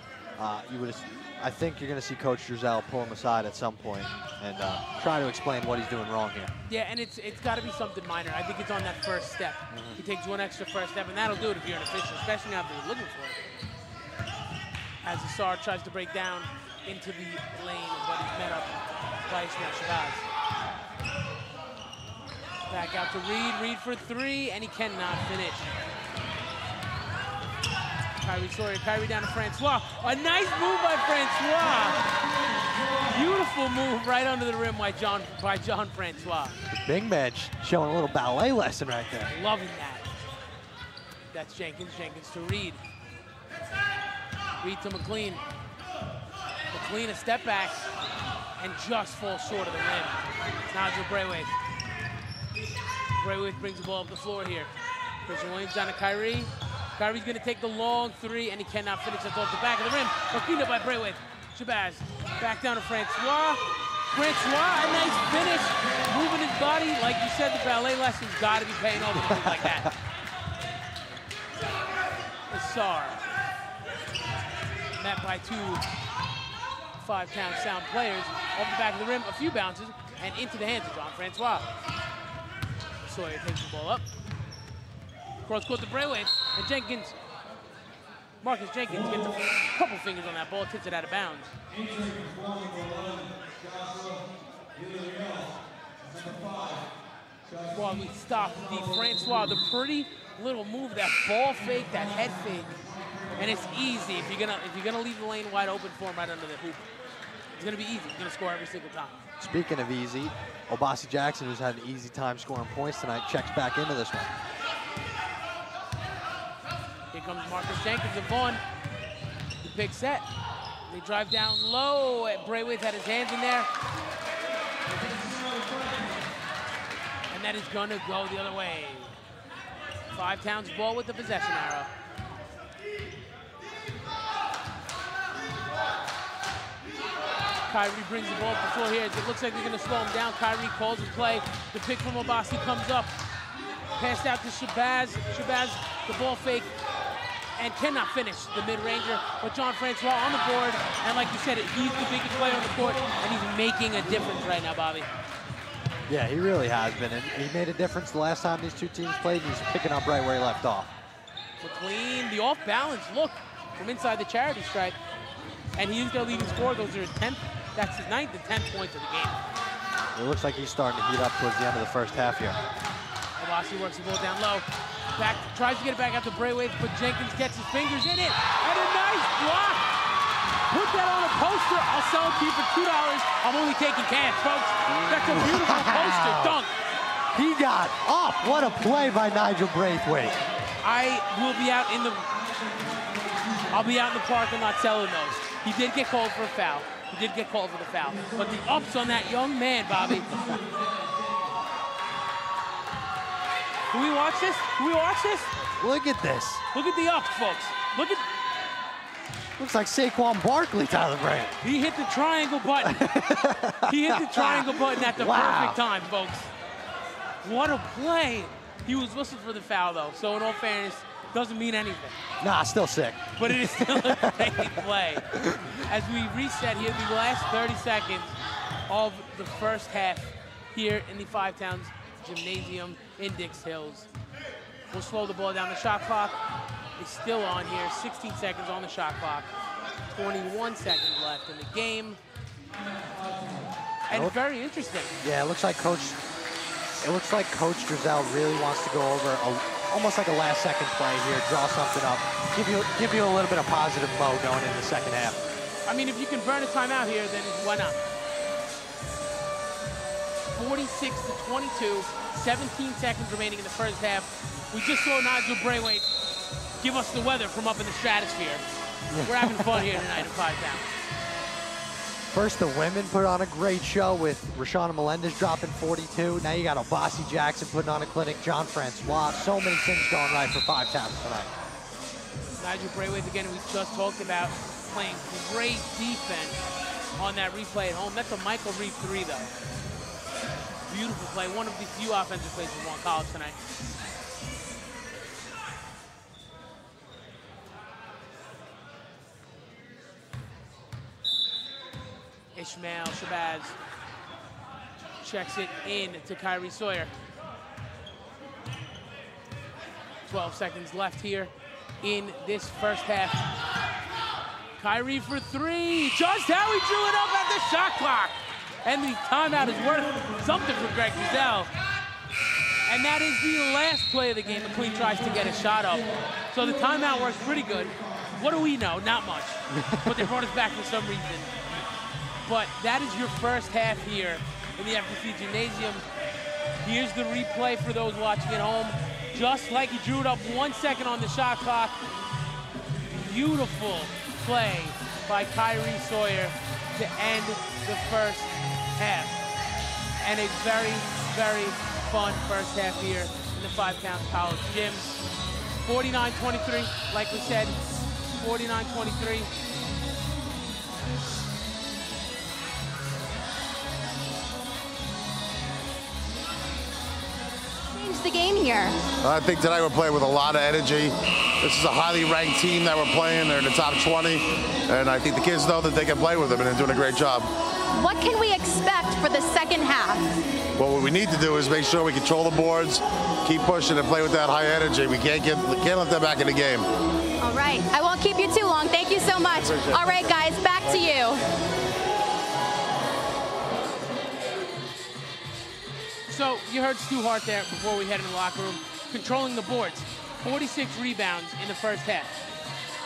I think you're going to see Coach Drizel pull him aside at some point and try to explain what he's doing wrong here. Yeah, and it's got to be something minor. I think it's on that first step. He takes 1 extra first step, and that'll do it if you're an official, especially now if you're looking for it. As Asar tries to break down into the lane, but he's met up by Ishmael Shabazz. Back out to Reed. Reed for three, and he cannot finish. Kyrie Sawyer, Kyrie down to Francois. A nice move by Francois. Beautiful move right under the rim by John Francois. The big man showing a little ballet lesson right there. Loving that. That's Jenkins. Jenkins to Reed. Reed to McLean. McLean a step back and just falls short of the rim. Nigel Braithwaite. Braithwaite brings the ball up the floor here. Christian Williams down to Kyrie. Kyrie's gonna take the long three, and he cannot finish it off the back of the rim. But cleaned up by Braithwaite. Shabazz back down to Francois. Francois, a nice finish. Moving his body. Like you said, the ballet lessons gotta be paying off with things like that. Asar. Met by two 5-pound sound players. Off the back of the rim, a few bounces, and into the hands of John Francois. Sawyer takes the ball up. Cross court to Braithwaite, and Jenkins, Marcus Jenkins gets a couple fingers on that ball, tips it out of bounds. While we stop the Francois, the pretty little move, that ball fake, that head fake, and it's easy if you're gonna leave the lane wide open for him right under the hoop. It's gonna be easy. He's gonna score every single time. Speaking of easy, Obasi Jackson, who's had an easy time scoring points tonight, checks back into this one. Here comes Marcus Jenkins and Vaughn. The big set. They drive down low. Braithwaite's had his hands in there. And that is gonna go the other way. 5-Town's ball with the possession arrow. Kyrie brings the ball up the floor here. It looks like they're gonna slow him down. Kyrie calls the play. The pick from Obasi comes up. Passed out to Shabazz. Shabazz, the ball fake, and cannot finish the mid-ranger. But John Francois on the board, and like you said, he's the biggest player on the court, and he's making a difference right now, Bobby. Yeah, he really has been, and he made a difference the last time these two teams played, and he's picking up right where he left off. McLean, the off-balance look from inside the charity stripe, and he is their leading scorer. Those are his 10th, that's his 9th and 10th points of the game. It looks like he's starting to heat up towards the end of the first half here. Obasi works the ball down low. Back, tries to get it back out to Braithwaite, but Jenkins gets his fingers in it, and a nice block. Put that on a poster. I'll sell it to you for $2. I'm only taking cash, folks. That's a beautiful poster dunk. He got up. What a play by Nigel Braithwaite. I'll be out in the parking lot selling those. He did get called for a foul. He did get called for the foul. But the ups on that young man, Bobby. Can we watch this? Can we watch this? Look at this. Look at the ups, folks. Look at. Looks like Saquon Barkley, Tyler Brand. He hit the triangle button. He hit the triangle button at the perfect time, folks. What a play. He was whistled for the foul, though. So in all fairness, doesn't mean anything. Nah, still sick. But it is still a great play. As we reset here, the last 30 seconds of the first half here in the 5-Towns Gymnasium in Dix Hills. We'll slow the ball down. The shot clock is still on here. 16 seconds on the shot clock. 21 seconds left in the game. And very interesting. Yeah, it looks like Coach Drizel really wants to go over almost like a last-second play here, draw something up, give you a little bit of positive flow going into the second half. I mean, if you can burn a timeout here, then why not? 46-22, 17 seconds remaining in the first half. We just saw Nigel Braithwaite give us the weather from up in the stratosphere. We're having fun here tonight in 5-Town. First, the women put on a great show with Rashana Melendez dropping 42. Now you got Obasi Jackson putting on a clinic, John Francois. So many things going right for 5-Towns tonight. Nigel Braithwaite, again, we just talked about playing great defense on that replay at home. That's a Michael Reeve 3, though. Beautiful play. One of the few offensive plays we won college tonight. Ishmael Shabazz checks it in to Kyrie Sawyer. 12 seconds left here in this first half. Kyrie for three. Just how he drew it up at the shot clock. And the timeout is worth something for Greg Giselle. And that is the last play of the game. McLean tries to get a shot up. So the timeout works pretty good. What do we know? Not much. But they brought us back for some reason. But that is your first half here in the FTC Gymnasium. Here's the replay for those watching at home. Just like he drew it up 1 second on the shot clock. Beautiful play by Kyrie Sawyer to end the first half. And a very, very fun first half here in the 5-Count College Gym. 49-23, like we said, 49-23. Change the game here. I think tonight we're playing with a lot of energy. This is a highly ranked team that we're playing. They're in the top 20, and I think the kids know that they can play with them, and they're doing a great job. What can we expect for the second half? Well, what we need to do is make sure we control the boards, keep pushing, and play with that high energy. We can't let them back in the game. All right, I won't keep you too long. Thank you so much. All right, guys, back to you. So you heard Stu Hart there before we head in the locker room, controlling the boards. 46 rebounds in the first half.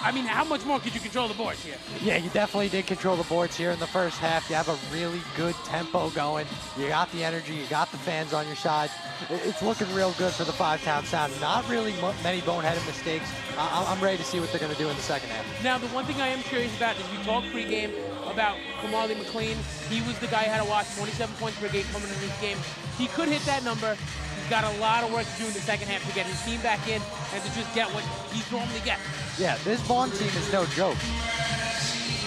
I mean, how much more could you control the boards here? Yeah, you definitely did control the boards here in the first half. You have a really good tempo going. You got the energy, you got the fans on your side. It's looking real good for the 5-Town Sound. Not really many boneheaded mistakes. I'm ready to see what they're going to do in the second half. Now, the one thing I am curious about is we talked pregame about Kamali McLean. He was the guy who had to watch 27 points per game coming into this game. He could hit that number. He's got a lot of work to do in the second half to get his team back in and to just get what he's normally getting. Yeah, this Vaughn team is no joke.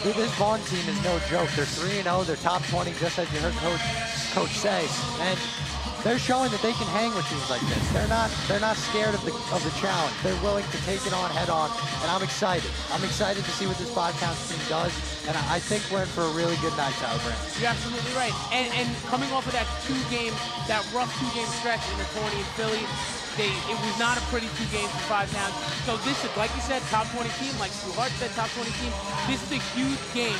This Vaughn team is no joke. They're 3-0. They're top 20, just as you heard Coach say. And they're showing that they can hang with teams like this. They're not scared of the challenge. They're willing to take it on head on, and I'm excited. I'm excited to see what this 5-Count team does, and I think we're in for a really good night, Tyler Brand. You're absolutely right. And coming off of that rough two-game stretch in the tourney in Philly, it was not a pretty 2 games for 5-Town. So this is, like you said, top 20 team, like Stu Hart said, top 20 team. This is a huge game.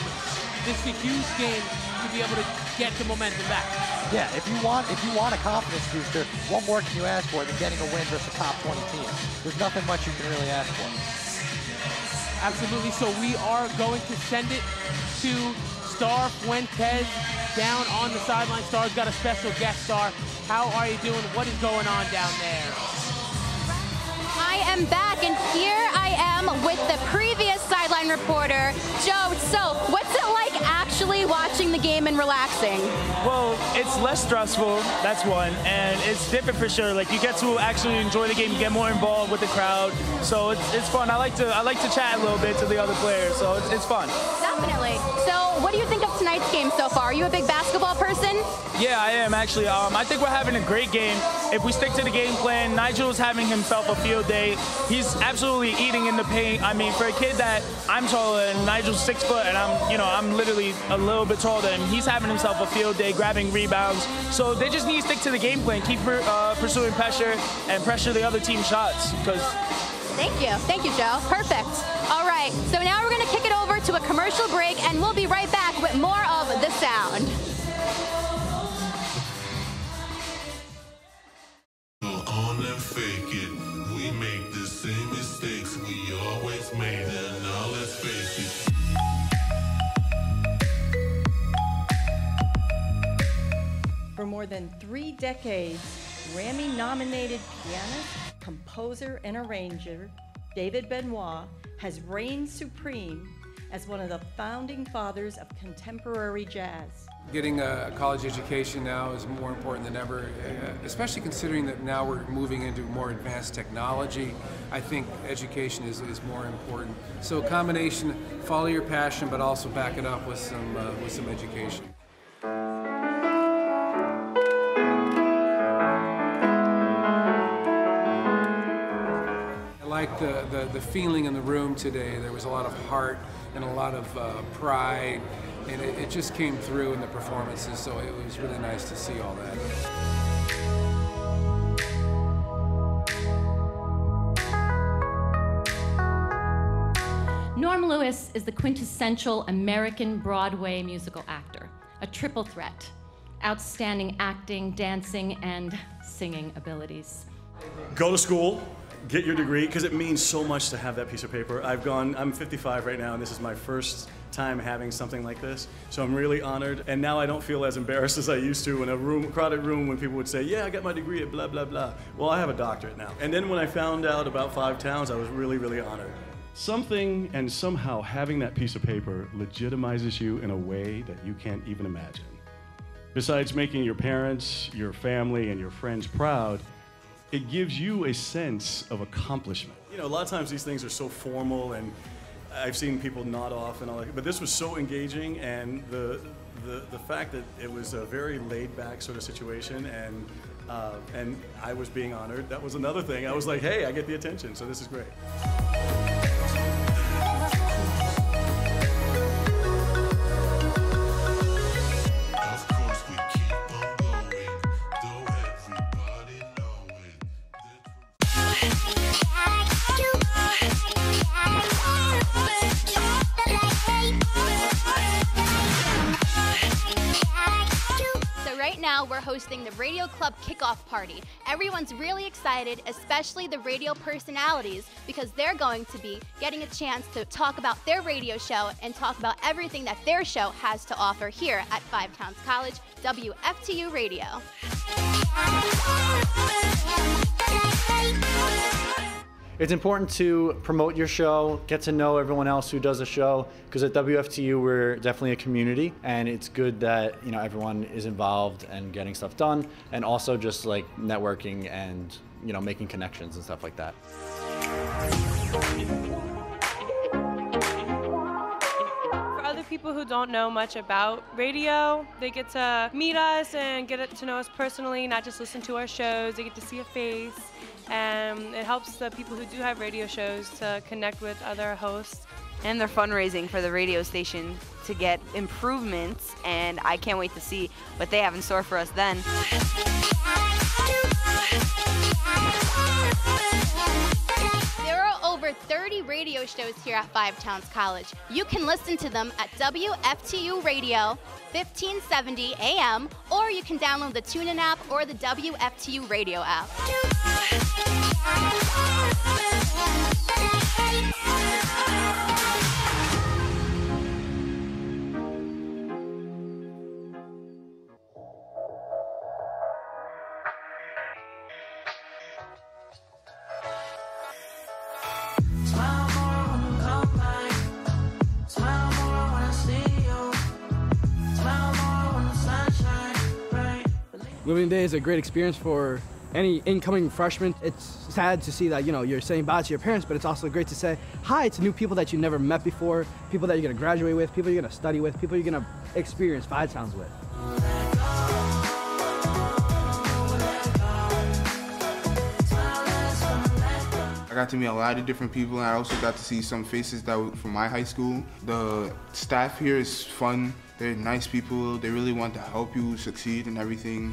This is a huge game to be able to get the momentum back. Yeah, if you want a confidence booster, what more can you ask for than getting a win versus a top 20 team? There's nothing much you can really ask for. Absolutely. So we are going to send it to Star Fuentes down on the sideline. Star's got a special guest star. How are you doing? What is going on down there? I am back, and here I am with the previous sideline reporter, Joe. So, what's it like actually watching the game and relaxing? Well, it's less stressful, that's one, and it's different for sure. Like, you get to actually enjoy the game, you get more involved with the crowd, so it's fun. I like to chat a little bit to the other players, so it's fun. Definitely. So, what do you think of tonight's game so far? Are you a big basketball person? Yeah, I am actually. I think we're having a great game. If we stick to the game plan, Nigel's having himself a field day. He's absolutely eating in the paint. I mean, for a kid that I'm taller and Nigel's 6 foot, and I'm literally a little bit taller than him, he's having himself a field day, grabbing rebounds. So they just need to stick to the game plan, keep pursuing pressure, and pressure the other team's shots. Thank you, Joe. Perfect. All right, so now we're going to kick it over to a commercial break, and we'll be right back with more of The Sound. On and fake it. We make the same mistakes we always made, and now let's face it. For more than 3 decades, Grammy-nominated pianist, composer, and arranger David Benoit has reigned supreme as one of the founding fathers of contemporary jazz. Getting a college education now is more important than ever, especially considering that now we're moving into more advanced technology. I think education is more important. So a combination, follow your passion, but also back it up with some education. I like the feeling in the room today. There was a lot of heart and a lot of pride, and it just came through in the performances, so it was really nice to see all that. Norm Lewis is the quintessential American Broadway musical actor, a triple threat, outstanding acting, dancing, and singing abilities. Go to school, get your degree, because it means so much to have that piece of paper. I'm 55 right now, and this is my first time having something like this, so I'm really honored. And now I don't feel as embarrassed as I used to in a crowded room when people would say, yeah, I got my degree at blah, blah, blah. Well, I have a doctorate now. And then when I found out about 5 towns, I was really, really honored. Something and somehow having that piece of paper legitimizes you in a way that you can't even imagine. Besides making your parents, your family, and your friends proud, it gives you a sense of accomplishment. You know, a lot of times these things are so formal, and I've seen people nod off and all that, but this was so engaging, and the fact that it was a very laid-back sort of situation, and I was being honored, that was another thing. I was like, hey, I get the attention, so this is great. Right now, we're hosting the Radio Club kickoff party. Everyone's really excited, especially the radio personalities, because they're going to be getting a chance to talk about their radio show and talk about everything that their show has to offer here at 5 Towns College, WFTU Radio. It's important to promote your show, get to know everyone else who does a show, because at WFTU we're definitely a community, and it's good that everyone is involved and getting stuff done, and also just like networking and making connections and stuff like that. For other people who don't know much about radio, they get to meet us and get to know us personally, not just listen to our shows. They get to see a face. And it helps the people who do have radio shows to connect with other hosts. And they're fundraising for the radio station to get improvements, and I can't wait to see what they have in store for us then. There are over 30 radio shows here at 5 Towns College. You can listen to them at WFTU Radio, 1570 AM, or you can download the TuneIn app or the WFTU Radio app. Moving Day is a great experience for any incoming freshman. It's sad to see that, you're saying bye to your parents, but it's also great to say hi to new people that you never met before, people that you're gonna graduate with, people you're gonna study with, people you're gonna experience 5 Towns with. I got to meet a lot of different people, and I also got to see some faces that were from my high school. The staff here is fun. They're nice people. They really want to help you succeed and everything.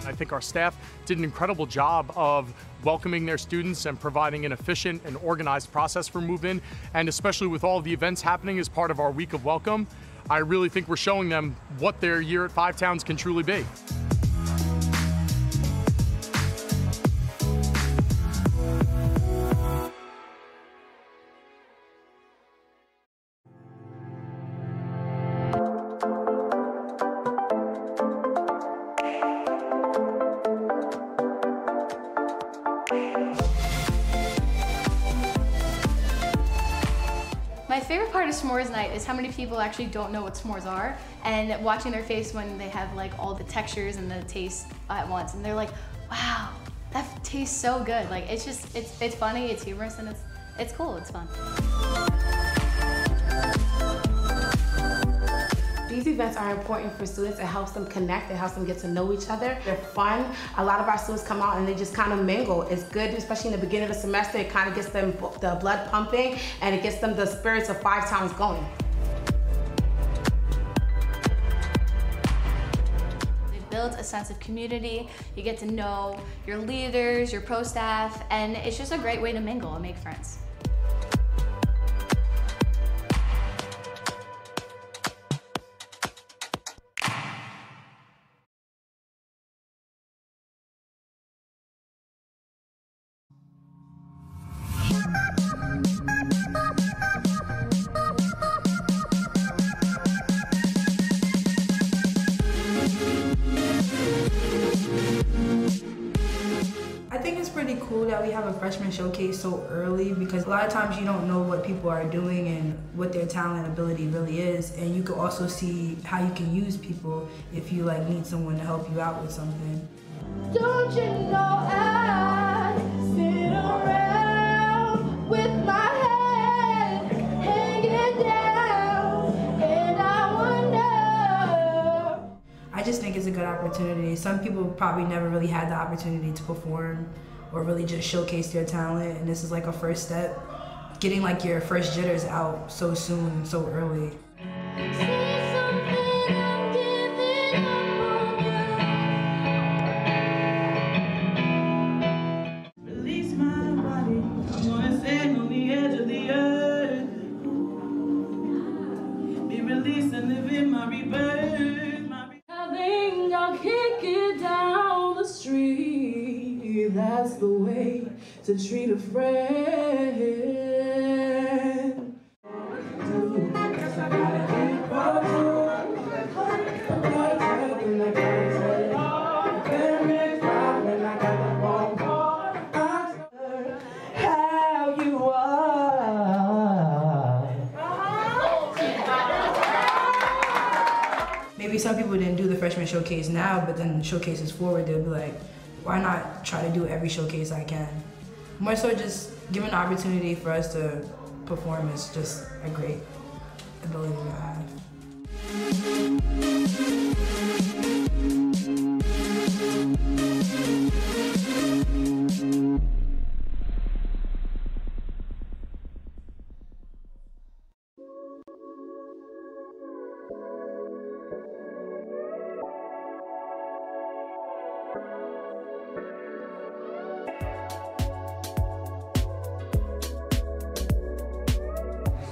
I think our staff did an incredible job of welcoming their students and providing an efficient and organized process for move-in, and especially with all the events happening as part of our week of welcome, I really think we're showing them what their year at 5 Towns can truly be. My favorite part of s'mores night is how many people actually don't know what s'mores are, and watching their face when they have like all the textures and the taste at once, and they're like, wow, that tastes so good. Like it's funny, it's humorous, and it's cool, it's fun. These events are important for students. It helps them connect. It helps them get to know each other. They're fun. A lot of our students come out and they just kind of mingle. It's good, especially in the beginning of the semester. It kind of gets them the blood pumping, and it gets them the spirits of 5 Towns going. They build builds a sense of community. You get to know your leaders, your pro staff, and it's just a great way to mingle and make friends. I think it's pretty cool that we have a freshman showcase so early, because a lot of times you don't know what people are doing and what their talent and ability really is, and you can also see how you can use people if you like need someone to help you out with something. Don't you know I sit around with my head hanging down and I wonder. I just think it's a good opportunity. Some people probably never really had the opportunity to perform or really just showcase their talent, and this is like a first step. Getting like your first jitters out so soon, so early. Release my body, I'm gonna stand on the edge of the earth. Be released and live in my rebirth. I think I'll kick it down the street. That's the way to treat a friend. How you are. Maybe some people didn't do the freshman showcase now, but then showcases forward, they'll be like, why not try to do every showcase I can? More so just giving an opportunity for us to perform is just a great ability to have.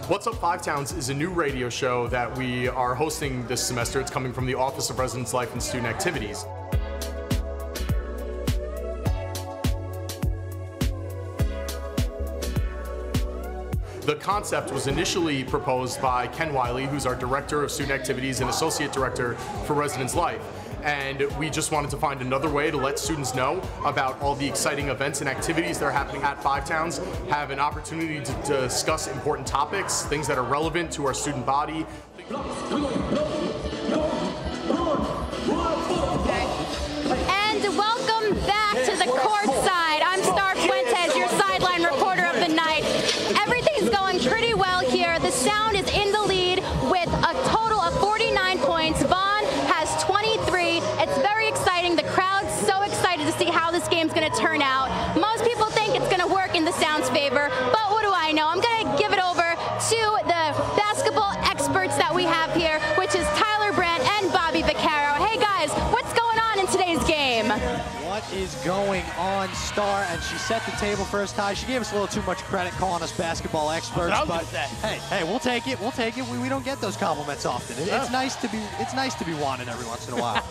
What's Up Five Towns is a new radio show that we are hosting this semester. It's coming from the Office of Residence Life and Student Activities. The concept was initially proposed by Ken Wiley, who's our Director of Student Activities and Associate Director for Residence Life. And we just wanted to find another way to let students know about all the exciting events and activities that are happening at Five Towns, have an opportunity to discuss important topics, things that are relevant to our student body. And welcome back to the court side. I'm Star Fuentes, your sideline reporter of the night. Everything's going pretty well here. The Sound is in the lead with a total of 49 points. Vaughn has 23. It's very exciting. The crowd's so excited to see how this game's going to turn out. Most people think it's going to work in the Sound's favor, but what do I know? I'm going to give it over to the basketball experts that we have here, which is Tyler Brandt and Bobby Vaccaro. Hey guys, what's going on in today's game? What is going on, Star? And she set the table for us, Ty. She gave us a little too much credit calling us basketball experts, but hey, we'll take it. We'll take it. We don't get those compliments often. It's nice to be wanted every once in a while.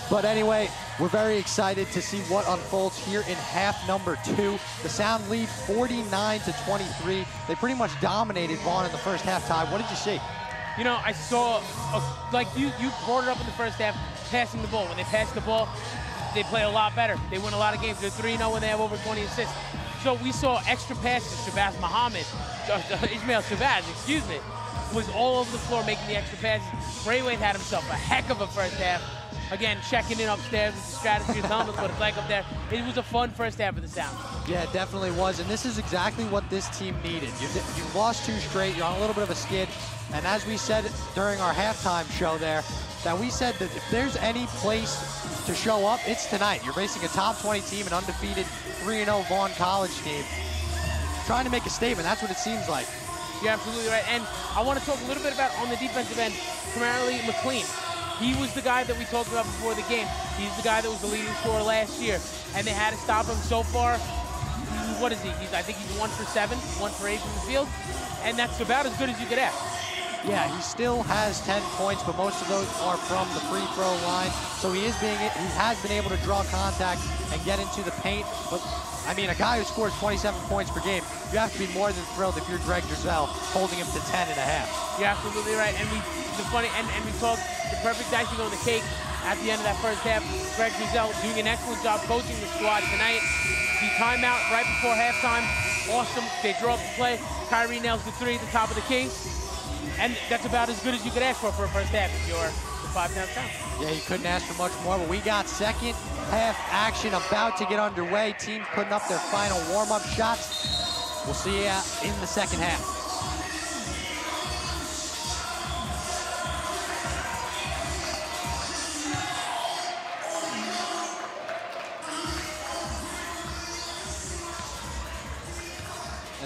But anyway, we're very excited to see what unfolds here in half number 2. The Sound lead 49-23. They pretty much dominated Vaughn in the first half. Ty, what did you see? You know, I saw, like you brought it up in the first half, passing the ball. When they pass the ball, they play a lot better. They win a lot of games. They're 3-0 when they have over 20 assists. So we saw extra passes. Ismail Shabazz, excuse me, was all over the floor making the extra passes. Braithwaite had himself a heck of a first half. Again, checking in upstairs with the strategy, telling us what it's like up there. It was a fun first half of the Sound. Yeah, it definitely was, and this is exactly what this team needed. You've lost 2 straight, you're on a little bit of a skid, and as we said during our halftime show there, that we said that if there's any place to show up, it's tonight. You're facing a top 20 team, an undefeated 3-0 Vaughn College team. Trying to make a statement, that's what it seems like. You're absolutely right, and I want to talk a little bit about on the defensive end, primarily McLean. He was the guy that we talked about before the game. He's the guy that was the leading scorer last year, and they had to stop him so far. What is he? I think he's 1 for 7, 1 for 8 from the field, and that's about as good as you could ask. Yeah, he still has 10 points, but most of those are from the free throw line. So he has been able to draw contact and get into the paint. But I mean, a guy who scores 27 points per game, you have to be more than thrilled if you're Greg Drizel holding him to 10 and a half. You're absolutely right. And we talked the perfect icing on the cake at the end of that first half. Greg Drizel doing an excellent job coaching the squad tonight. The timeout right before halftime, awesome. They draw up the play. Kyrie nails the 3 at the top of the key. And that's about as good as you could ask for a first half if you're the 5-pound South. Yeah, you couldn't ask for much more, but we got second half action about to get underway. Teams putting up their final warm-up shots. We'll see you in the second half.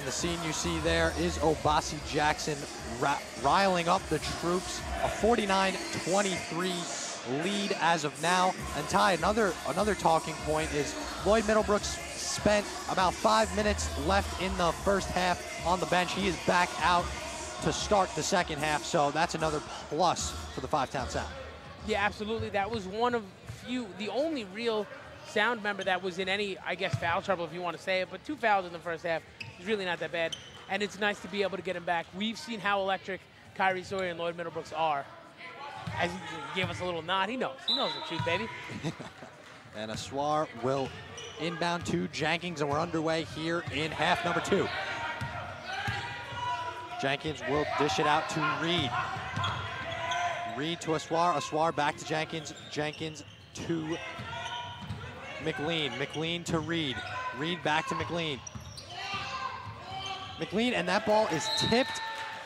The scene you see there is Obasi Jackson riling up the troops. A 49-23 lead as of now. And Ty, another talking point is Lloyd Middlebrooks spent about 5 minutes left in the first half on the bench. He is back out to start the second half, so that's another plus for the 5-Town Sound. Yeah, absolutely. That was one of the only real Sound member that was in any, I guess, foul trouble, if you want to say it, but 2 fouls in the first half is really not that bad, and it's nice to be able to get him back. We've seen how electric Kyrie Sawyer and Lloyd Middlebrooks are. As he gave us a little nod, he knows the truth, baby. And Aswar will inbound to Jenkins, and we're underway here in half number 2. Jenkins will dish it out to Reed. Reed to Aswar, Aswar back to Jenkins, Jenkins to McLean, McLean to Reed, Reed back to McLean. McLean, and that ball is tipped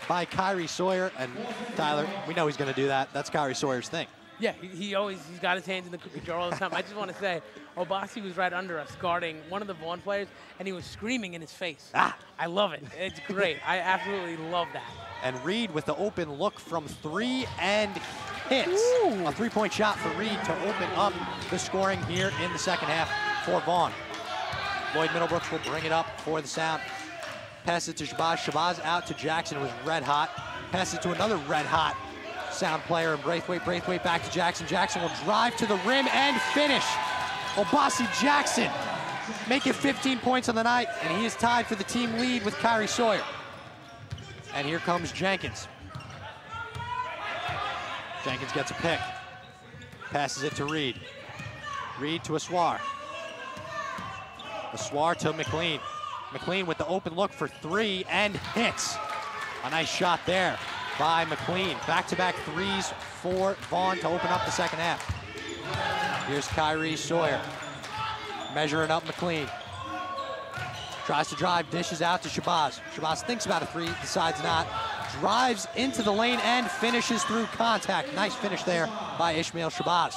by Kyrie Sawyer, and Tyler, we know he's gonna do that. That's Kyrie Sawyer's thing. Yeah, he's got his hands in the cookie jar all the time. I just want to say, Obasi was right under us guarding one of the Vaughn players, and he was screaming in his face. I love it. It's great. I absolutely love that. And Reed with the open look from 3 and hits. Ooh. A 3-point shot for Reed to open up the scoring here in the second half for Vaughn. Lloyd Middlebrooks will bring it up for the Sound. Pass it to Shabazz. Shabazz out to Jackson, who was red hot. Pass it to another red hot Sound player in Braithwaite. Braithwaite back to Jackson. Jackson will drive to the rim and finish. Obasi Jackson make it 15 points on the night, and he is tied for the team lead with Kyrie Sawyer. And here comes Jenkins. Jenkins gets a pick. Passes it to Reed. Reed to Aswar. Aswar to McLean. McLean with the open look for 3 and hits. A nice shot there by McLean. Back-to-back threes for Vaughn to open up the second half. Here's Kyrie Sawyer. Measuring up McLean. Tries to drive, dishes out to Shabazz. Shabazz thinks about a 3, decides not. Drives into the lane and finishes through contact. Nice finish there by Ishmael Shabazz.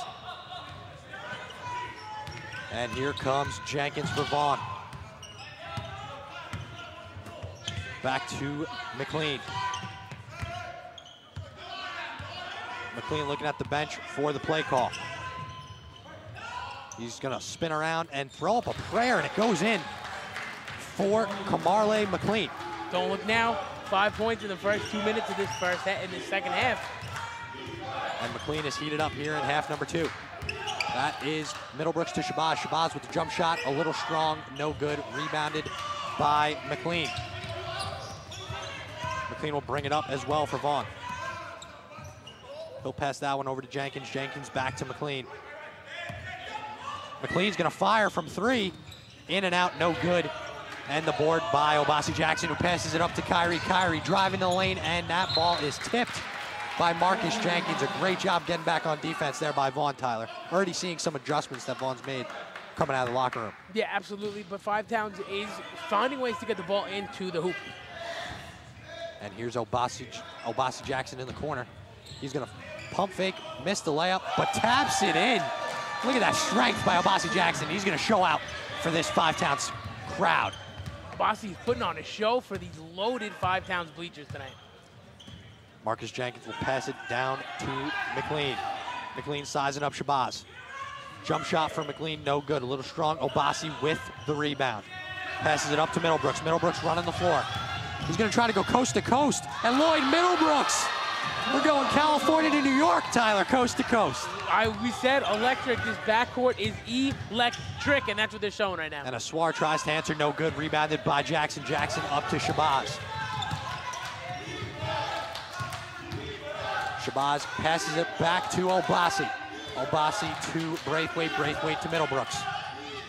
And here comes Jenkins for Vaughn. Back to McLean. McLean looking at the bench for the play call. He's gonna spin around and throw up a prayer, and it goes in for Kamarle McLean. Don't look now. 5 points in the first 2 minutes of this second half. And McLean is heated up here in half number 2. That is Middlebrooks to Shabazz. Shabazz with the jump shot, a little strong, no good. Rebounded by McLean. McLean will bring it up as well for Vaughn. He'll pass that one over to Jenkins. Jenkins back to McLean. McLean's gonna fire from 3. In and out, no good. And the board by Obasi Jackson, who passes it up to Kyrie. Kyrie driving the lane, and that ball is tipped by Marcus Jenkins. A great job getting back on defense there by Vaughn, Tyler. Already seeing some adjustments that Vaughn's made coming out of the locker room. Yeah, absolutely, but 5 Towns is finding ways to get the ball into the hoop. And here's Obasi Jackson in the corner. He's gonna pump fake, miss the layup, but taps it in. Look at that strength by Obasi Jackson. He's gonna show out for this 5 Towns crowd. Obasi's putting on a show for these loaded 5 Towns bleachers tonight. Marcus Jenkins will pass it down to McLean. McLean sizing up Shabazz. Jump shot from McLean, no good. A little strong. Obasi with the rebound. Passes it up to Middlebrooks. Middlebrooks running the floor. He's going to try to go coast to coast. And Lloyd Middlebrooks. We're going California to New York, Tyler, coast to coast. We said electric. This backcourt is electric, and that's what they're showing right now. And Aswar tries to answer, no good. Rebounded by Jackson. Jackson up to Shabazz. Shabazz passes it back to Obasi. Obasi to Braithwaite. Braithwaite to Middlebrooks.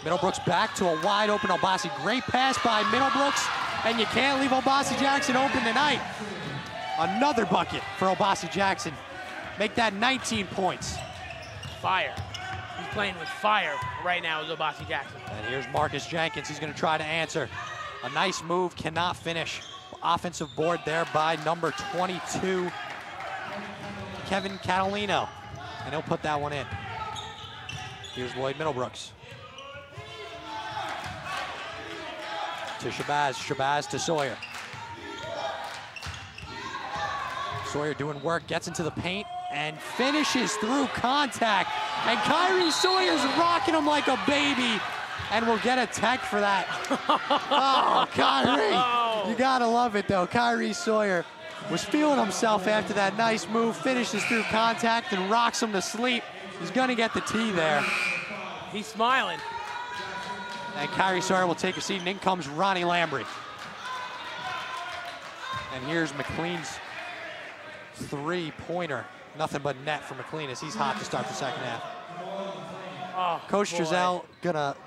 Middlebrooks back to a wide open Obasi. Great pass by Middlebrooks, and you can't leave Obasi Jackson open tonight. Another bucket for Obasi Jackson. Make that 19 points. Fire. He's playing with fire right now as Obasi Jackson. And here's Marcus Jenkins. He's going to try to answer. A nice move, cannot finish. Offensive board there by number 22, Kevin Catalino. And he'll put that one in. Here's Lloyd Middlebrooks. To Shabazz. Shabazz to Sawyer. Sawyer doing work, gets into the paint, and finishes through contact. And Kyrie Sawyer's rocking him like a baby, and we'll get a tech for that. Oh, Kyrie. You gotta love it, though. Kyrie Sawyer was feeling himself after that nice move, finishes through contact and rocks him to sleep. He's gonna get the tee there. He's smiling. And Kyrie Sawyer will take a seat, and in comes Ronnie Lambry. And here's McLean's three-pointer. Nothing but net for McLean as he's hot to start the second half. Oh, Coach boy. Drizel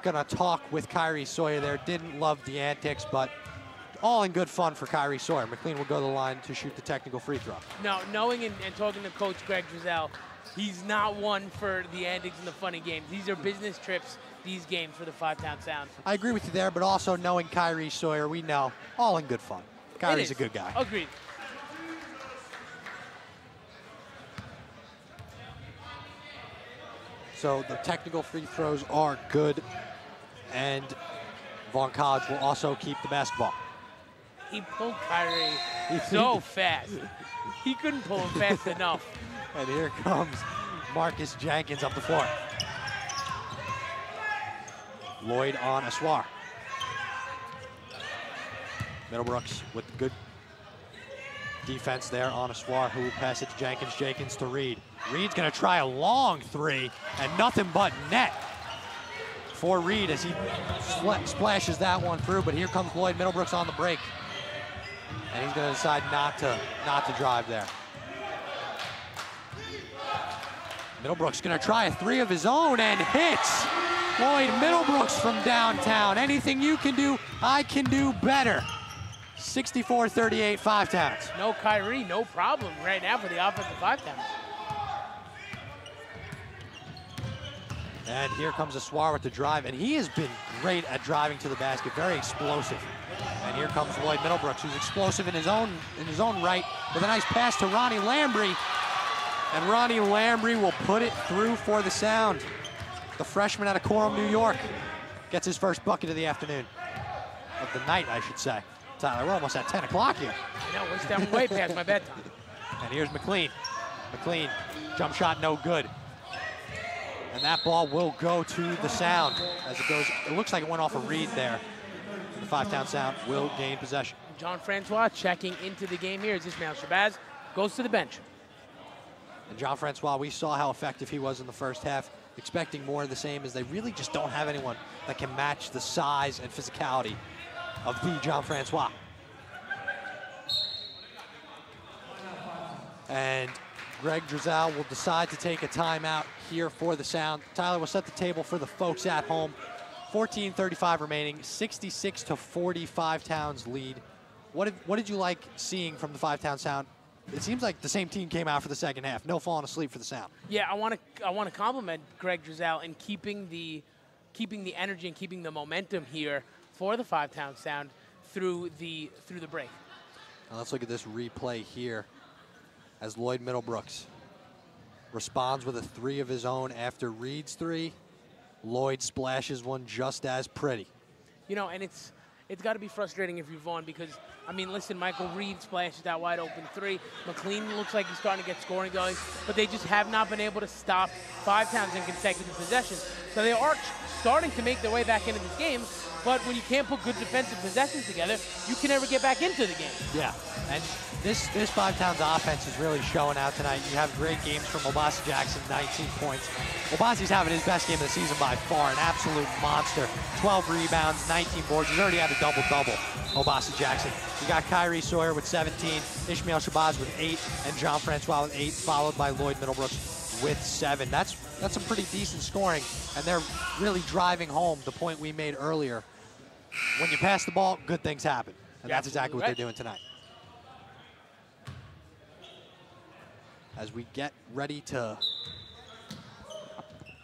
gonna talk with Kyrie Sawyer there. Didn't love the antics, but all in good fun for Kyrie Sawyer. McLean will go to the line to shoot the technical free throw. No, knowing and talking to Coach Greg Drizel, he's not one for the antics and the funny games. These are business trips, these games for the Five-Town Sound. I agree with you there, but also knowing Kyrie Sawyer, we know all in good fun. Kyrie's a good guy. Agreed. So the technical free throws are good, and Vaughn College will also keep the basketball. He pulled Kyrie so fast. He couldn't pull him fast enough. And here comes Marcus Jenkins up the floor. Lloyd on Aswar. Middlebrooks with good defense there on Aswar, who will pass it to Jenkins. Jenkins to Reed. Reed's gonna try a long three, and nothing but net for Reed as he splashes that one through, but here comes Lloyd Middlebrooks on the break. And he's gonna decide not to drive there. Middlebrooks gonna try a three of his own and hits. Lloyd Middlebrooks from downtown. Anything you can do, I can do better. 64-38, Five-Towns. No Kyrie, no problem right now for the offensive Five-Towns. And here comes Aswar with the drive, and he has been great at driving to the basket, very explosive. And here comes Lloyd Middlebrooks, who's explosive in his own right, with a nice pass to Ronnie Lambry. And Ronnie Lambry will put it through for the Sound. The freshman out of Coram, New York, gets his first bucket of the afternoon. Of the night, I should say. Tyler, we're almost at 10 o'clock here. I know, we're stepping way past my bedtime. And here's McLean. McLean, jump shot no good. And that ball will go to the Sound as it goes. It looks like it went off a Reed there. The Five-Town Sound will gain possession. John Francois checking into the game here as Ismail Shabazz goes to the bench. And John Francois, we saw how effective he was in the first half. Expecting more of the same, as they really just don't have anyone that can match the size and physicality of the John Francois. And Greg Drizel will decide to take a timeout here for the Sound. Tyler will set the table for the folks at home. 14:35 remaining, 66-45 Towns lead. What did you like seeing from the Five-Town Sound? It seems like the same team came out for the second half. No falling asleep for the Sound. Yeah, I want to compliment Greg Drizel in keeping the energy and keeping the momentum here for the Five-Town Sound through the break. Now let's look at this replay here as Lloyd Middlebrooks responds with a three of his own after Reed's three. Lloyd splashes one just as pretty. You know, and it's got to be frustrating if you're Vaughn because, I mean, listen, Michael Reed splashes that wide open three. McLean looks like he's starting to get scoring going, but they just have not been able to stop Five Towns in consecutive possessions. So they are starting to make their way back into this game, but when you can't put good defensive possessions together, you can never get back into the game. Yeah, and this Five Towns offense is really showing out tonight. You have great games from Obasi Jackson, 19 points. Obasi's having his best game of the season by far, an absolute monster. 12 rebounds, 19 boards. He's already had a double-double, Obasi Jackson. You got Kyrie Sawyer with 17, Ishmael Shabazz with 8, and John Francois with 8, followed by Lloyd Middlebrooks with 7. That's some pretty decent scoring, and they're really driving home the point we made earlier. When you pass the ball, good things happen, and that's exactly what they're doing tonight. As we get ready to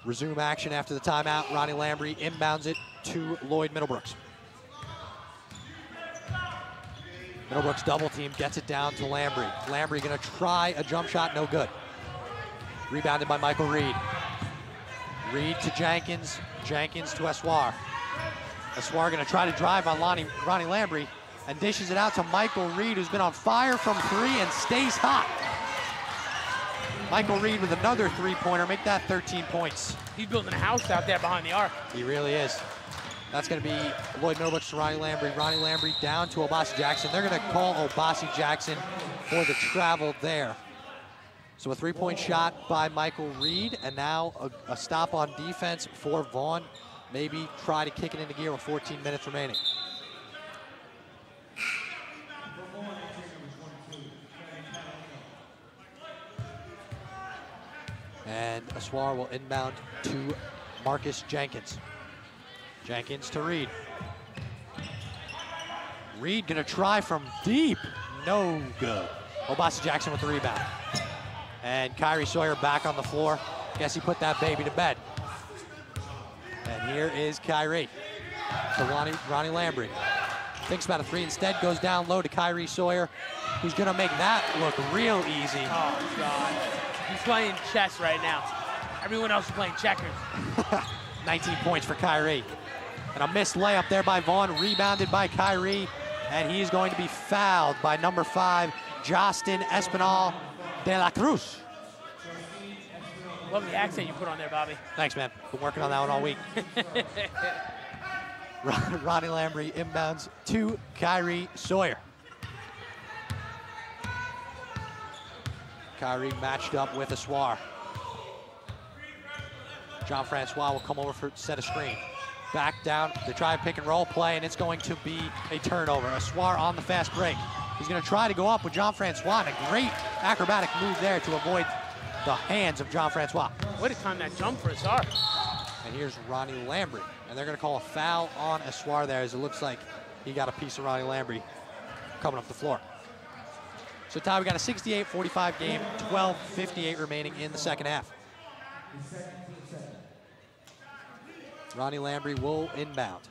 resume action after the timeout, Ronnie Lambry inbounds it to Lloyd Middlebrooks. Middlebrooks double team, gets it down to Lambry. Lambry gonna try a jump shot, no good. Rebounded by Michael Reed. Reed to Jenkins, Jenkins to Eswar. Eswar gonna try to drive on Ronnie Lambry and dishes it out to Michael Reed, who's been on fire from three and stays hot. Michael Reed with another three-pointer, make that 13 points. He's building a house out there behind the arc. He really is. That's gonna be Lloyd Middlebrooks to Ronnie Lambry. Ronnie Lambry down to Obasi Jackson. They're gonna call Obasi Jackson for the travel there. So a three-point shot by Michael Reed, and now a stop on defense for Vaughn. Maybe try to kick it into gear with 14 minutes remaining. And Eswar will inbound to Marcus Jenkins. Jenkins to Reed. Reed gonna try from deep, no good. Obasi Jackson with the rebound. And Kyrie Sawyer back on the floor. Guess he put that baby to bed. And here is Kyrie to Ronnie Lambry. Thinks about a three, instead goes down low to Kyrie Sawyer, who's gonna make that look real easy. Oh, God. He's playing chess right now. Everyone else is playing checkers. 19 points for Kyrie. And a missed layup there by Vaughn, rebounded by Kyrie, and he's going to be fouled by number 5, Justin Espinal de la Cruz. Love the accent you put on there, Bobby. Thanks, man. Been working on that one all week. Ronnie Lambry inbounds to Kyrie Sawyer. Kyrie matched up with Eswar. John Francois will come over for set a screen. Back down, they try a pick and roll play, and it's going to be a turnover. Eswar on the fast break. He's gonna try to go up with John Francois, and a great acrobatic move there to avoid the hands of John Francois. Way to time that jump for Eswar. And here's Ronnie Lambry, and they're gonna call a foul on Eswar there, as it looks like he got a piece of Ronnie Lambry coming up the floor. So Ty, we got a 68-45 game, 12:58 remaining in the second half. Ronnie Lambry will inbound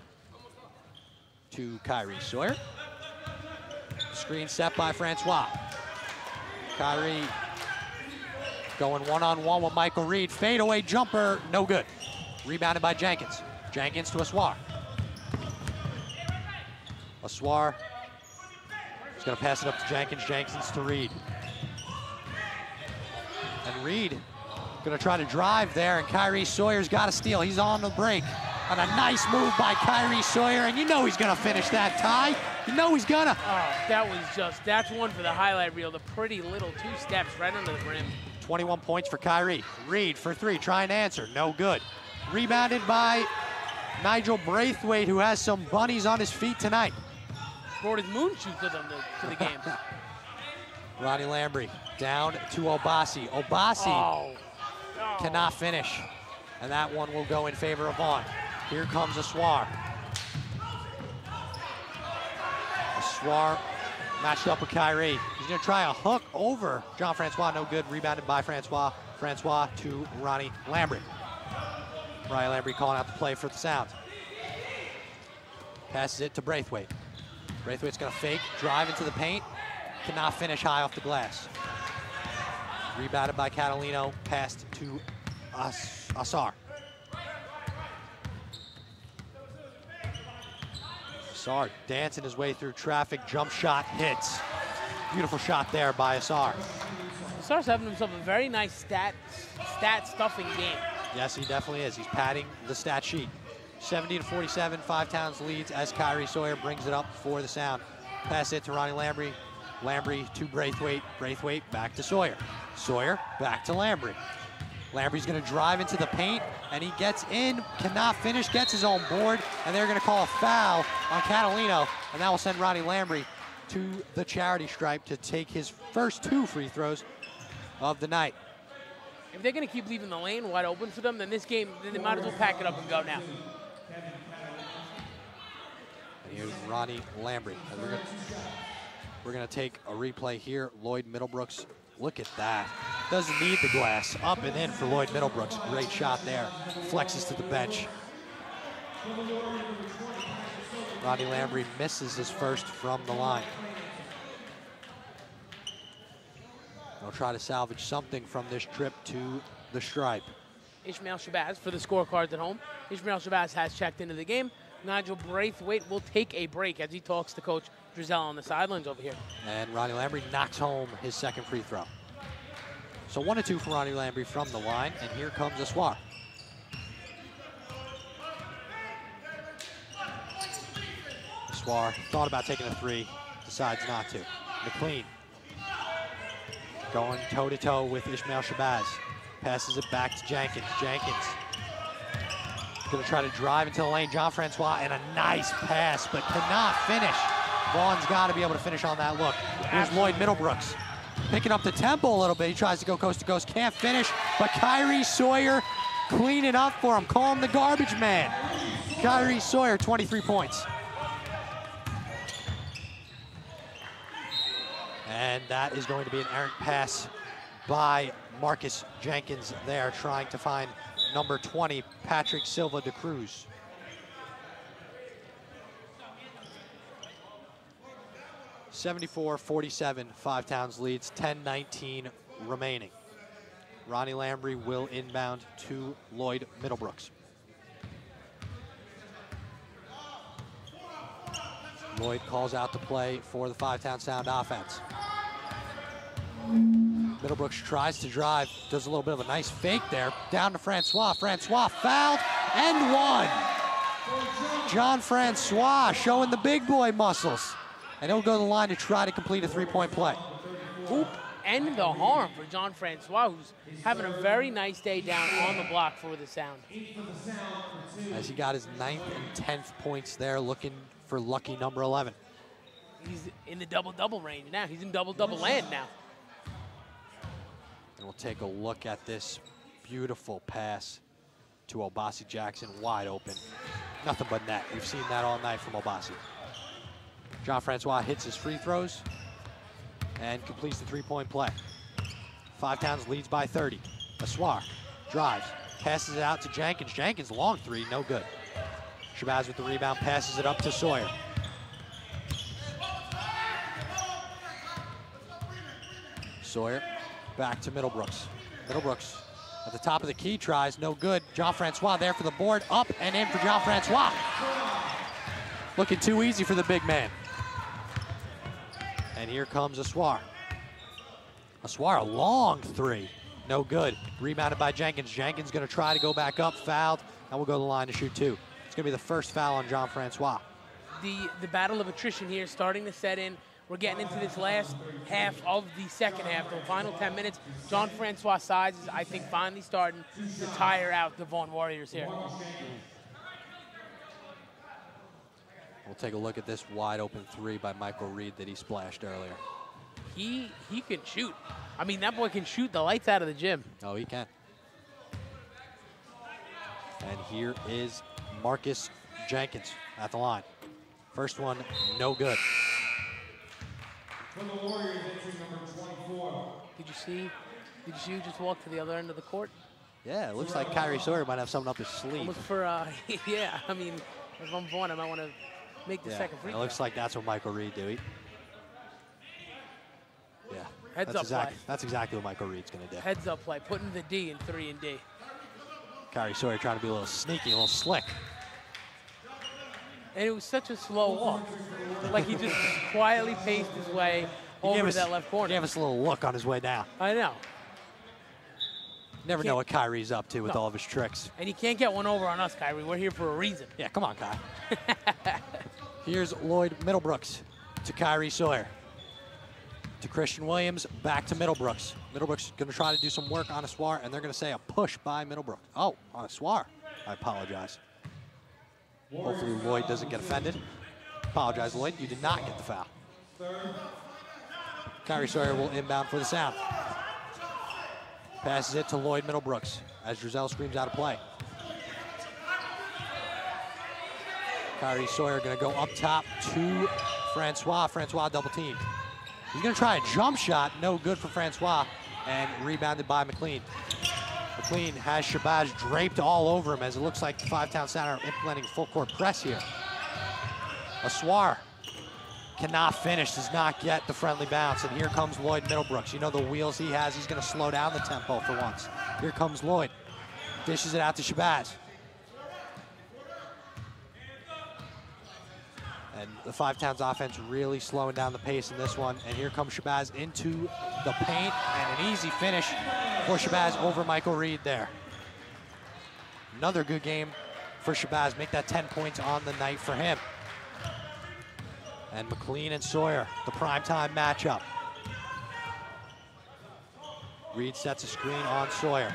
to Kyrie Sawyer. Screen set by Francois. Kyrie going one-on-one with Michael Reed. Fadeaway jumper, no good. Rebounded by Jenkins. Jenkins to Eswar. Eswar is gonna pass it up to Jenkins. Jenkins to Reed. And Reed gonna try to drive there, and Kyrie Sawyer's got a steal. He's on the break. And a nice move by Kyrie Sawyer, and you know he's gonna finish that, Ty. You know he's gonna. Oh, that's one for the highlight reel. The pretty little two steps right under the rim. 21 points for Kyrie. Reed for three, trying to answer, no good. Rebounded by Nigel Braithwaite, who has some bunnies on his feet tonight. Brought his moon shoes with him to the game. Ronnie Lambry down to Obasi. Obasi cannot finish, and that one will go in favor of Vaughn. Here comes Eswar. Eswar matched up with Kyrie. He's gonna try a hook over John Francois, no good. Rebounded by Francois. Francois to Ronnie Lambry. Ronnie Lambry calling out the play for the Sound. Passes it to Braithwaite. Braithwaite's gonna fake, drive into the paint. Cannot finish high off the glass. Rebounded by Catalino, passed to Asar. Asar dancing his way through traffic, jump shot hits. Beautiful shot there by Asar. Asar's having himself a very nice stat stuffing game. Yes, he definitely is. He's padding the stat sheet. 70-47, 5 Towns leads as Kyrie Sawyer brings it up for the Sound. Pass it to Ronnie Lambry. Lambry to Braithwaite. Braithwaite back to Sawyer. Sawyer back to Lambry. Lambry's gonna drive into the paint, and he gets in, cannot finish, gets his own board, and they're gonna call a foul on Catalino, and that will send Ronnie Lambry to the charity stripe to take his first 2 free throws of the night. If they're going to keep leaving the lane wide open for them, then this game, then they might as well pack it up and go now. And here's Ronnie Lambry. And we're gonna take a replay here. Lloyd Middlebrooks, look at that. Doesn't need the glass. Up and in for Lloyd Middlebrooks. Great shot there. Flexes to the bench. Ronnie Lambry misses his first from the line. They'll try to salvage something from this trip to the stripe. Ishmael Shabazz for the scorecards at home. Ishmael Shabazz has checked into the game. Nigel Braithwaite will take a break as he talks to Coach Drizel on the sidelines over here. And Ronnie Lambry knocks home his second free throw. So 1 of 2 for Ronnie Lambry from the line, and here comes Aswar. Aswar thought about taking a 3, decides not to. McLean going toe-to-toe with Ishmael Shabazz. Passes it back to Jenkins. Jenkins gonna try to drive into the lane. Jean-Francois, and a nice pass, but cannot finish. Vaughn's gotta be able to finish on that look. Here's Lloyd Middlebrooks, picking up the tempo a little bit. He tries to go coast to coast, can't finish, but Kyrie Sawyer clean it up for him. Call him the garbage man. Kyrie Sawyer, 23 points. And that is going to be an errant pass by Marcus Jenkins there, trying to find number 20, Patrick Silva de Cruz. (74-47), 5 Towns leads, 10:19 remaining. Ronnie Lambry will inbound to Lloyd Middlebrooks. Lloyd calls out the play for the 5 Town Sound offense. Middlebrooks tries to drive, does a little bit of a nice fake there. Down to Francois. Francois fouled and one. Jean-Francois showing the big boy muscles. And he'll go to the line to try to complete a 3-point play. Hoop and the harm for Jean-Francois, who's having a very nice day down on the block for the Sound. As he got his 9th and 10th points there, looking for lucky number 11. He's in the double-double range now. He's in double-double land now. And we'll take a look at this beautiful pass to Obasi Jackson, wide open. Nothing but net. We've seen that all night from Obasi. Jean-Francois hits his free throws and completes the 3-point play. 5 Towns leads by 30. Aswar drives, passes it out to Jenkins. Jenkins, long 3, no good. Shabazz with the rebound, passes it up to Sawyer. Sawyer back to Middlebrooks. Middlebrooks at the top of the key, tries, no good. Jean-Francois there for the board, up and in for Jean-Francois. Looking too easy for the big man. And here comes Aswar. Aswar, a long 3, no good. Rebounded by Jenkins. Jenkins gonna try to go back up, fouled, and we'll go to the line to shoot 2. It's gonna be the first foul on Jean-Francois. The battle of attrition here is starting to set in. We're getting into this last half of the second half, the final 10 minutes. Jean-Francois size is, I think, finally starting to tire out the Vaughn Warriors here. We'll take a look at this wide open 3 by Michael Reed that he splashed earlier. He can shoot. I mean, that boy can shoot the lights out of the gym. Oh, he can. And here is Marcus Jenkins at the line. First one, no good. From the Warriors, entry number 24. Did you see who just walk to the other end of the court? Yeah, it looks like Kyrie Sawyer might have something up his sleeve. Look for, yeah, I mean, if I'm Vaughn, I might want to make the second free it throw. looks like that's what Michael Reed do. Yeah, Heads up play. That's exactly what Michael Reed's going to do. Heads up play, putting the D in 3 and D. Kyrie Sawyer trying to be a little sneaky, a little slick. And it was such a slow walk. Like he just quietly paced his way over to that left corner. Gave us a little look on his way down. I know. Never know what Kyrie's up to with all of his tricks. And you can't get one over on us, Kyrie. We're here for a reason. Yeah, come on, Kai. Here's Lloyd Middlebrooks to Kyrie Sawyer. To Christian Williams, back to Middlebrooks. Middlebrooks going to try to do some work on a Swar, and they're going to say a push by Middlebrooks. Oh, on a Swar. I apologize. Hopefully Lloyd doesn't get offended. Apologize, Lloyd. You did not get the foul. Kyrie Sawyer will inbound for the Sound. Passes it to Lloyd Middlebrooks as Drizel screams out of play. Kyrie Sawyer going to go up top to Francois. Francois double teamed. He's going to try a jump shot. No good for Francois. And rebounded by McLean. McLean has Shabazz draped all over him as it looks like the Five-Town Sound are implementing full court press here. Aswar cannot finish, does not get the friendly bounce. And here comes Lloyd Middlebrooks. You know the wheels he has, he's going to slow down the tempo for once. Here comes Lloyd. Dishes it out to Shabazz. And the Five-Town's offense really slowing down the pace in this one. And here comes Shabazz into the paint, and an easy finish for Shabazz over Michael Reed there. Another good game for Shabazz. Make that 10 points on the night for him. And McLean and Sawyer, the primetime matchup. Reed sets a screen on Sawyer.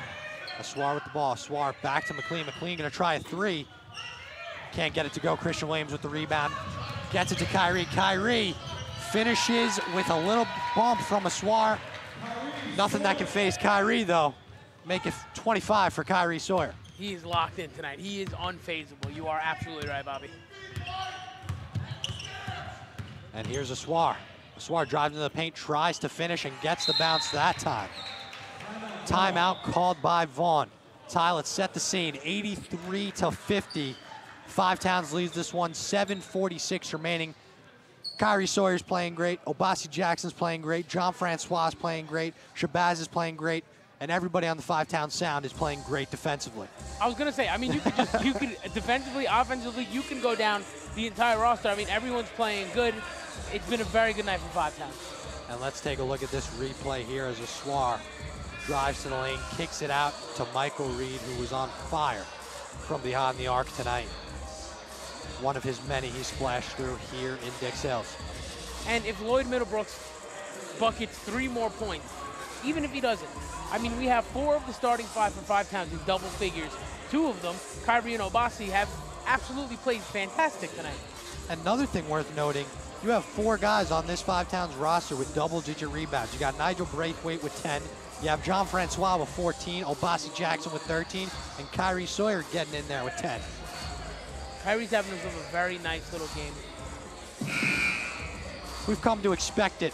Aswar with the ball. Aswar back to McLean. McLean gonna try a three. Can't get it to go. Christian Williams with the rebound. Gets it to Kyrie. Kyrie finishes with a little bump from Aswar. Nothing that can face Kyrie though. Make it 25 for Kyrie Sawyer. He is locked in tonight. He is unfazable. You are absolutely right, Bobby. And here's Aswar. Aswar drives into the paint, tries to finish, and gets the bounce that time. Timeout called by Vaughn. Ty, let's set the scene. 83-50. Five Towns leads this one. 7:46 remaining. Kyrie Sawyer's playing great. Obasi Jackson's playing great. John Francois is playing great. Shabazz is playing great. And everybody on the Five-Town Sound is playing great defensively. I was gonna say, I mean, you could defensively, offensively, you can go down the entire roster. I mean, everyone's playing good. It's been a very good night for Five-Town. And let's take a look at this replay here as Aswar drives to the lane, kicks it out to Michael Reed, who was on fire from behind the arc tonight. One of his many he splashed through here in Dix Hills. And if Lloyd Middlebrooks buckets 3 more points, even if he doesn't, I mean, we have 4 of the starting 5 for Five Towns in double figures. 2 of them, Kyrie and Obasi, have absolutely played fantastic tonight. Another thing worth noting, you have 4 guys on this Five Towns roster with double-digit rebounds. You got Nigel Braithwaite with 10. You have John Francois with 14, Obasi Jackson with 13, and Kyrie Sawyer getting in there with 10. Kyrie's having a very nice little game. We've come to expect it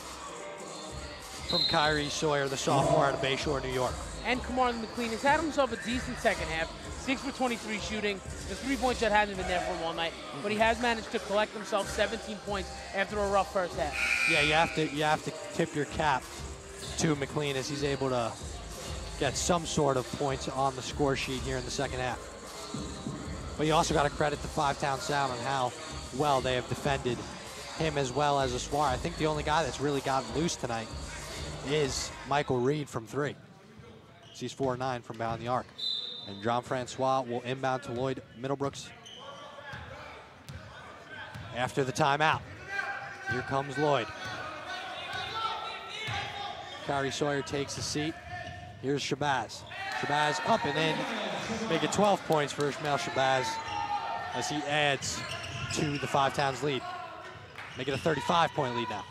from Kyrie Sawyer, the sophomore out of Bayshore, New York. And Kamar McLean has had himself a decent second half. 6 for 23 shooting. The 3-point shot hasn't been there for him all night, but he has managed to collect himself 17 points after a rough first half. Yeah, you have to tip your cap to McLean as he's able to get some sort of points on the score sheet here in the second half. But you also got to credit the Five-Town Sound on how well they have defended him as well as Aswar. I think the only guy that's really gotten loose tonight is Michael Reed from 3. He's 4-9 from behind the arc. And John Francois will inbound to Lloyd Middlebrooks after the timeout. Here comes Lloyd. Kyrie Sawyer takes a seat. Here's Shabazz. Shabazz up and in. Make it 12 points for Ishmael Shabazz as he adds to the Five Towns lead. Make it a 35-point lead now.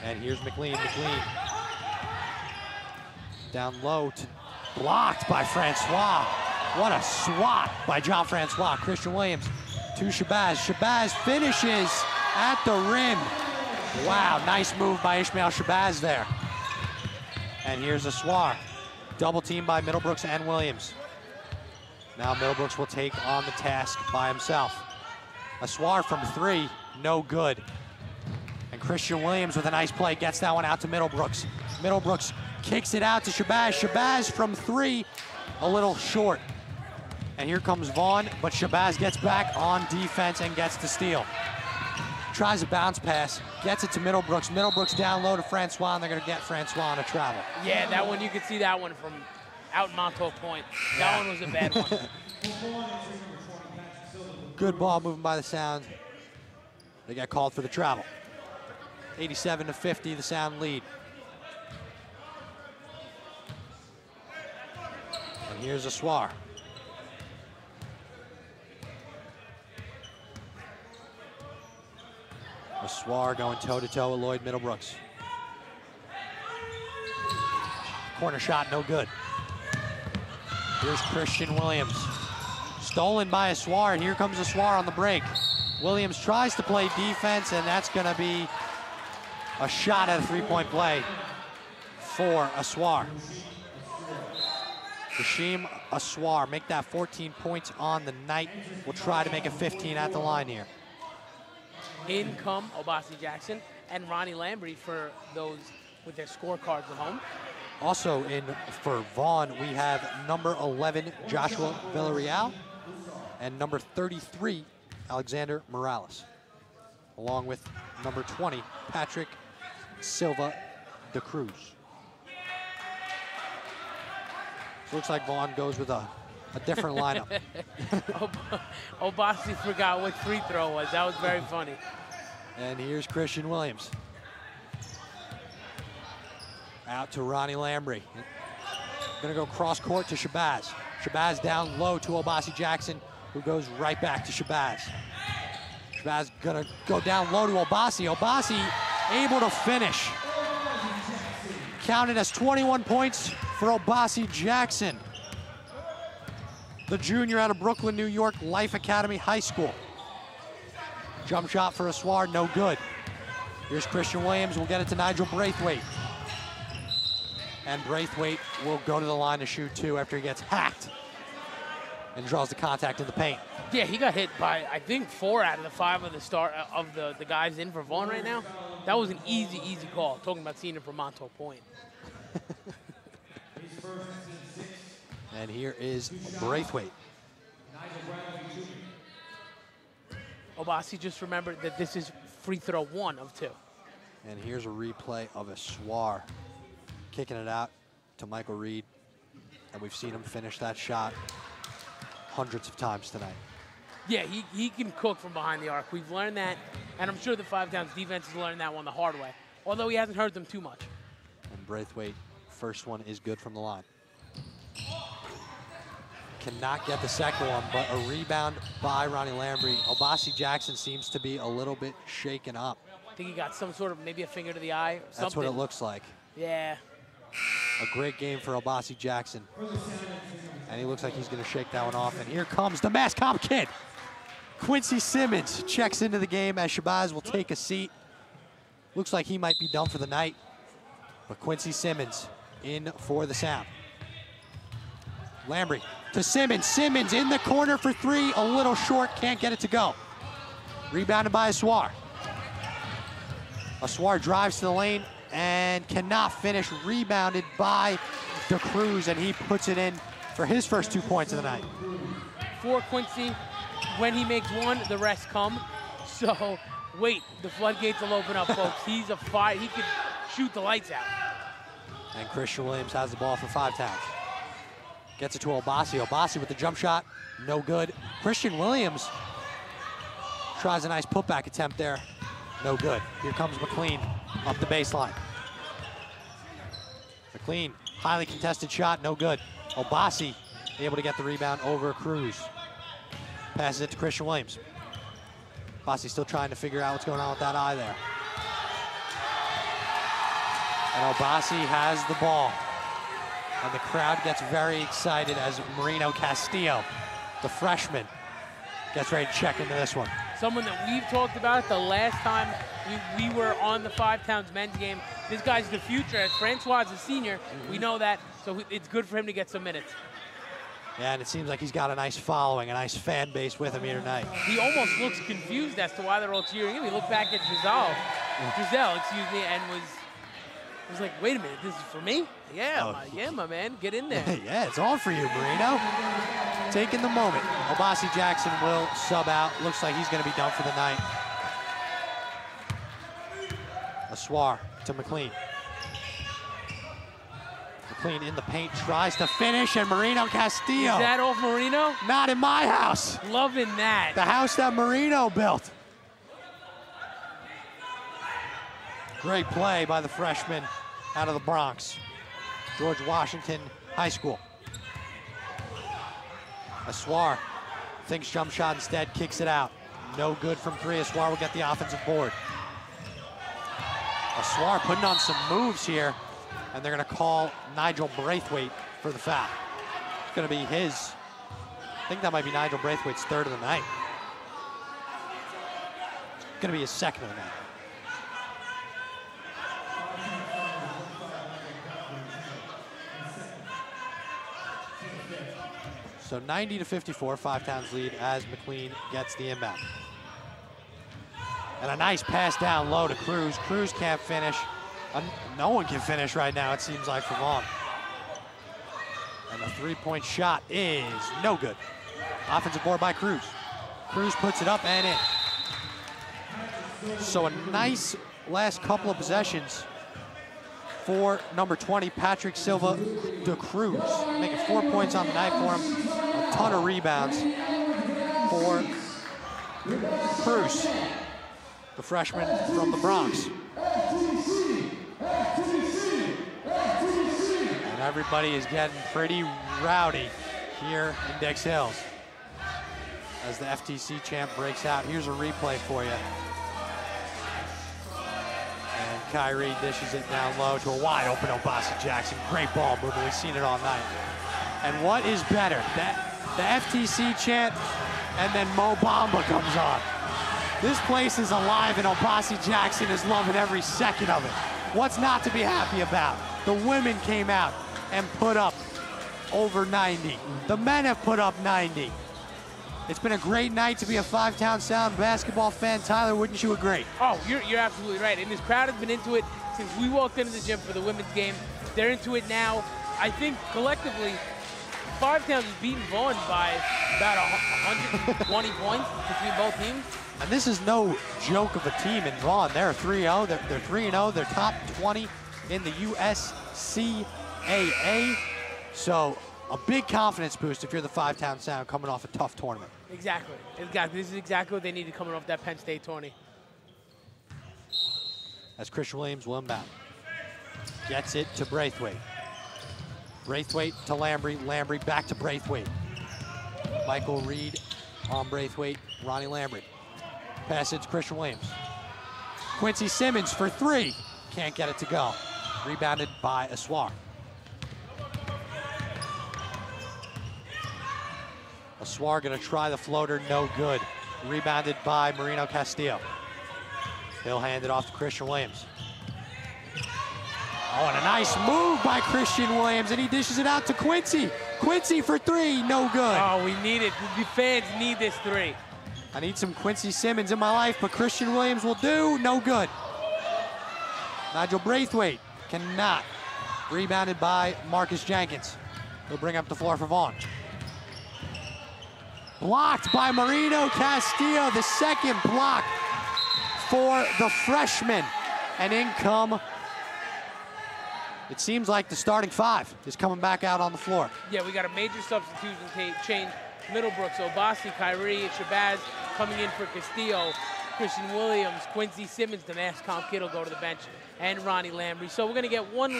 And here's McLean. McLean down low, blocked by Francois. What a swat by John Francois. Christian Williams to Shabazz. Shabazz finishes at the rim. Wow, nice move by Ishmael Shabazz there. And here's Aswar. Double team by Middlebrooks and Williams. Now Middlebrooks will take on the task by himself. Aswar from 3, no good. And Christian Williams with a nice play gets that one out to Middlebrooks. Middlebrooks kicks it out to Shabazz. Shabazz from 3, a little short. And here comes Vaughn, but Shabazz gets back on defense and gets the steal. Tries a bounce pass, gets it to Middlebrooks. Middlebrooks down low to Francois, and they're going to get Francois on a travel. Yeah, that one, you could see that one from out in Montauk Point. That one was a bad one. Good ball moving by the Sound. They got called for the travel. 87-50, the Sound lead. And here's Aswar. Aswar going toe-to-toe with Lloyd Middlebrooks. Corner shot, no good. Here's Christian Williams. Stolen by Aswar, and here comes Aswar on the break. Williams tries to play defense, and that's going to be a shot at a three-point play for Aswar. Hashim Aswar, make that 14 points on the night. We'll try to make it 15 at the line here. In come Obasi Jackson and Ronnie Lambry for those with their scorecards at home. Also in for Vaughn, we have number 11, Joshua Villarreal, and number 33, Alexander Morales, along with number 20, Patrick Silva de Cruz. So looks like Vaughn goes with a different lineup. Obasi forgot what free throw was. That was very funny. And here's Christian Williams. Out to Ronnie Lambry. Gonna go cross court to Shabazz. Shabazz down low to Obasi Jackson, who goes right back to Shabazz. Shabazz gonna go down low to Obasi. Obasi able to finish. Counted as 21 points for Obasi Jackson, the junior out of Brooklyn, New York, Life Academy High School. Jump shot for Aswar, no good. Here's Christian Williams, we'll get it to Nigel Braithwaite. And Braithwaite will go to the line to shoot two after he gets hacked and draws the contact in the paint. Yeah, he got hit by, I think, 4 out of the 5 of the guys in for Vaughn right now. That was an easy call, talking about seeing it from Montauk Point. And here is Braithwaite. Obasi just remembered that this is free throw 1 of 2. And here's a replay of Aswar kicking it out to Michael Reed. And we've seen him finish that shot hundreds of times tonight. Yeah, he can cook from behind the arc. We've learned that, and I'm sure the Five Towns defense has learned that one the hard way, although he hasn't hurt them too much. And Braithwaite, first one is good from the line. Cannot get the second one, but a rebound by Ronnie Lambry. Obasi Jackson seems to be a little bit shaken up. I think he got some sort of, maybe a finger to the eye or something. That's what it looks like. Yeah. A great game for Obasi Jackson. And he looks like he's going to shake that one off. And here comes the Mass Comm kid. Quincy Simmons checks into the game as Shabazz will take a seat. Looks like he might be done for the night. But Quincy Simmons in for the Sound. Lambry to Simmons. Simmons in the corner for 3. A little short, can't get it to go. Rebounded by Aswar. Aswar drives to the lane and cannot finish. Rebounded by de Cruz, and he puts it in for his first 2 points of the night. For Quincy, when he makes one, the rest come. So wait, the floodgates will open up, folks. He's a fire. He could shoot the lights out. And Christian Williams has the ball for Five Towns. Gets it to Obasi. Obasi with the jump shot, no good. Christian Williams tries a nice putback attempt there, no good. Here comes McLean up the baseline. McLean, highly contested shot, no good. Obasi able to get the rebound over Cruz. Passes it to Christian Williams. Obasi still trying to figure out what's going on with that eye there. And Obasi has the ball. And the crowd gets very excited as Marino Castillo, the freshman, gets ready to check into this one. Someone that we've talked about the last time we were on the Five Towns men's game. This guy's the future. As Francois is a senior, we know that, so it's good for him to get some minutes. Yeah, and it seems like he's got a nice following, a nice fan base with him here tonight. He almost looks confused as to why they're all cheering him. He looked back at Giselle, and was I was like, wait a minute, this is for me? Yeah, Oh. my man, get in there. Yeah, it's all for you, Marino. Taking the moment. Obasi Jackson will sub out. Looks like he's going to be done for the night. Aswar to McLean. McLean in the paint, tries to finish, and Marino Castillo. Is that off Marino? Not in my house. Loving that. The house that Marino built. Great play by the freshman out of the Bronx. George Washington High School. Aswar thinks jump shot instead, kicks it out. No good from three. Aswar will get the offensive board. Aswar putting on some moves here, and they're going to call Nigel Braithwaite for the foul. It's going to be his, I think that might be Nigel Braithwaite's third of the night. It's going to be his second of the night. So 90-54, Five Towns lead as McLean gets the inbound. And a nice pass down low to Cruz. Cruz can't finish. No one can finish right now, it seems like, for Vaughn. And the three-point shot is no good. Offensive board by Cruz. Cruz puts it up and in. So a nice last couple of possessions for number 20, Patrick Silva de Cruz. Making 4 points on the night for him. A ton of rebounds for Cruz, the freshman from the Bronx. And everybody is getting pretty rowdy here in Dix Hills as the FTC champ breaks out. Here's a replay for you. And Kyrie dishes it down low to a wide open Obasi Jackson. Great ball movement, we've seen it all night. And what is better, the FTC chant and then Mo Bamba comes on. This place is alive and Obasi Jackson is loving every second of it. What's not to be happy about? The women came out and put up over 90. The men have put up 90. It's been a great night to be a Five Town Sound basketball fan. Tyler, wouldn't you agree? Oh, you're absolutely right. And this crowd has been into it since we walked into the gym for the women's game. They're into it now. I think collectively, Five Towns has beaten Vaughn by about 120 points between both teams. And this is no joke of a team in Vaughn. They're 3-0. They're 3-0. They're top 20 in the USCAA. So a big confidence boost if you're the Five Town Sound coming off a tough tournament. Exactly. This is exactly what they needed coming off that Penn State tourney. As Christian Williams will inbound. Gets it to Braithwaite. Braithwaite to Lambry. Lambry back to Braithwaite. Michael Reed on Braithwaite. Ronnie Lambry. Pass it to Christian Williams. Quincy Simmons for three. Can't get it to go. Rebounded by Aswar. Aswar gonna try the floater, no good. Rebounded by Marino Castillo. He'll hand it off to Christian Williams. Oh, and a nice move by Christian Williams, and he dishes it out to Quincy. Quincy for three, no good. Oh, we need it. The fans need this three. I need some Quincy Simmons in my life, but Christian Williams will do, no good. Nigel Braithwaite cannot. Rebounded by Marcus Jenkins. He'll bring up the floor for Vaughn. Blocked by Marino Castillo, the second block for the freshman. And in come, it seems like the starting five is coming back out on the floor. Yeah, we got a major substitution change. Middlebrooks, Obasi, Kyrie, and Shabazz coming in for Castillo. Christian Williams, Quincy Simmons, the mass comp kid will go to the bench, and Ronnie Lambry. So we're gonna get one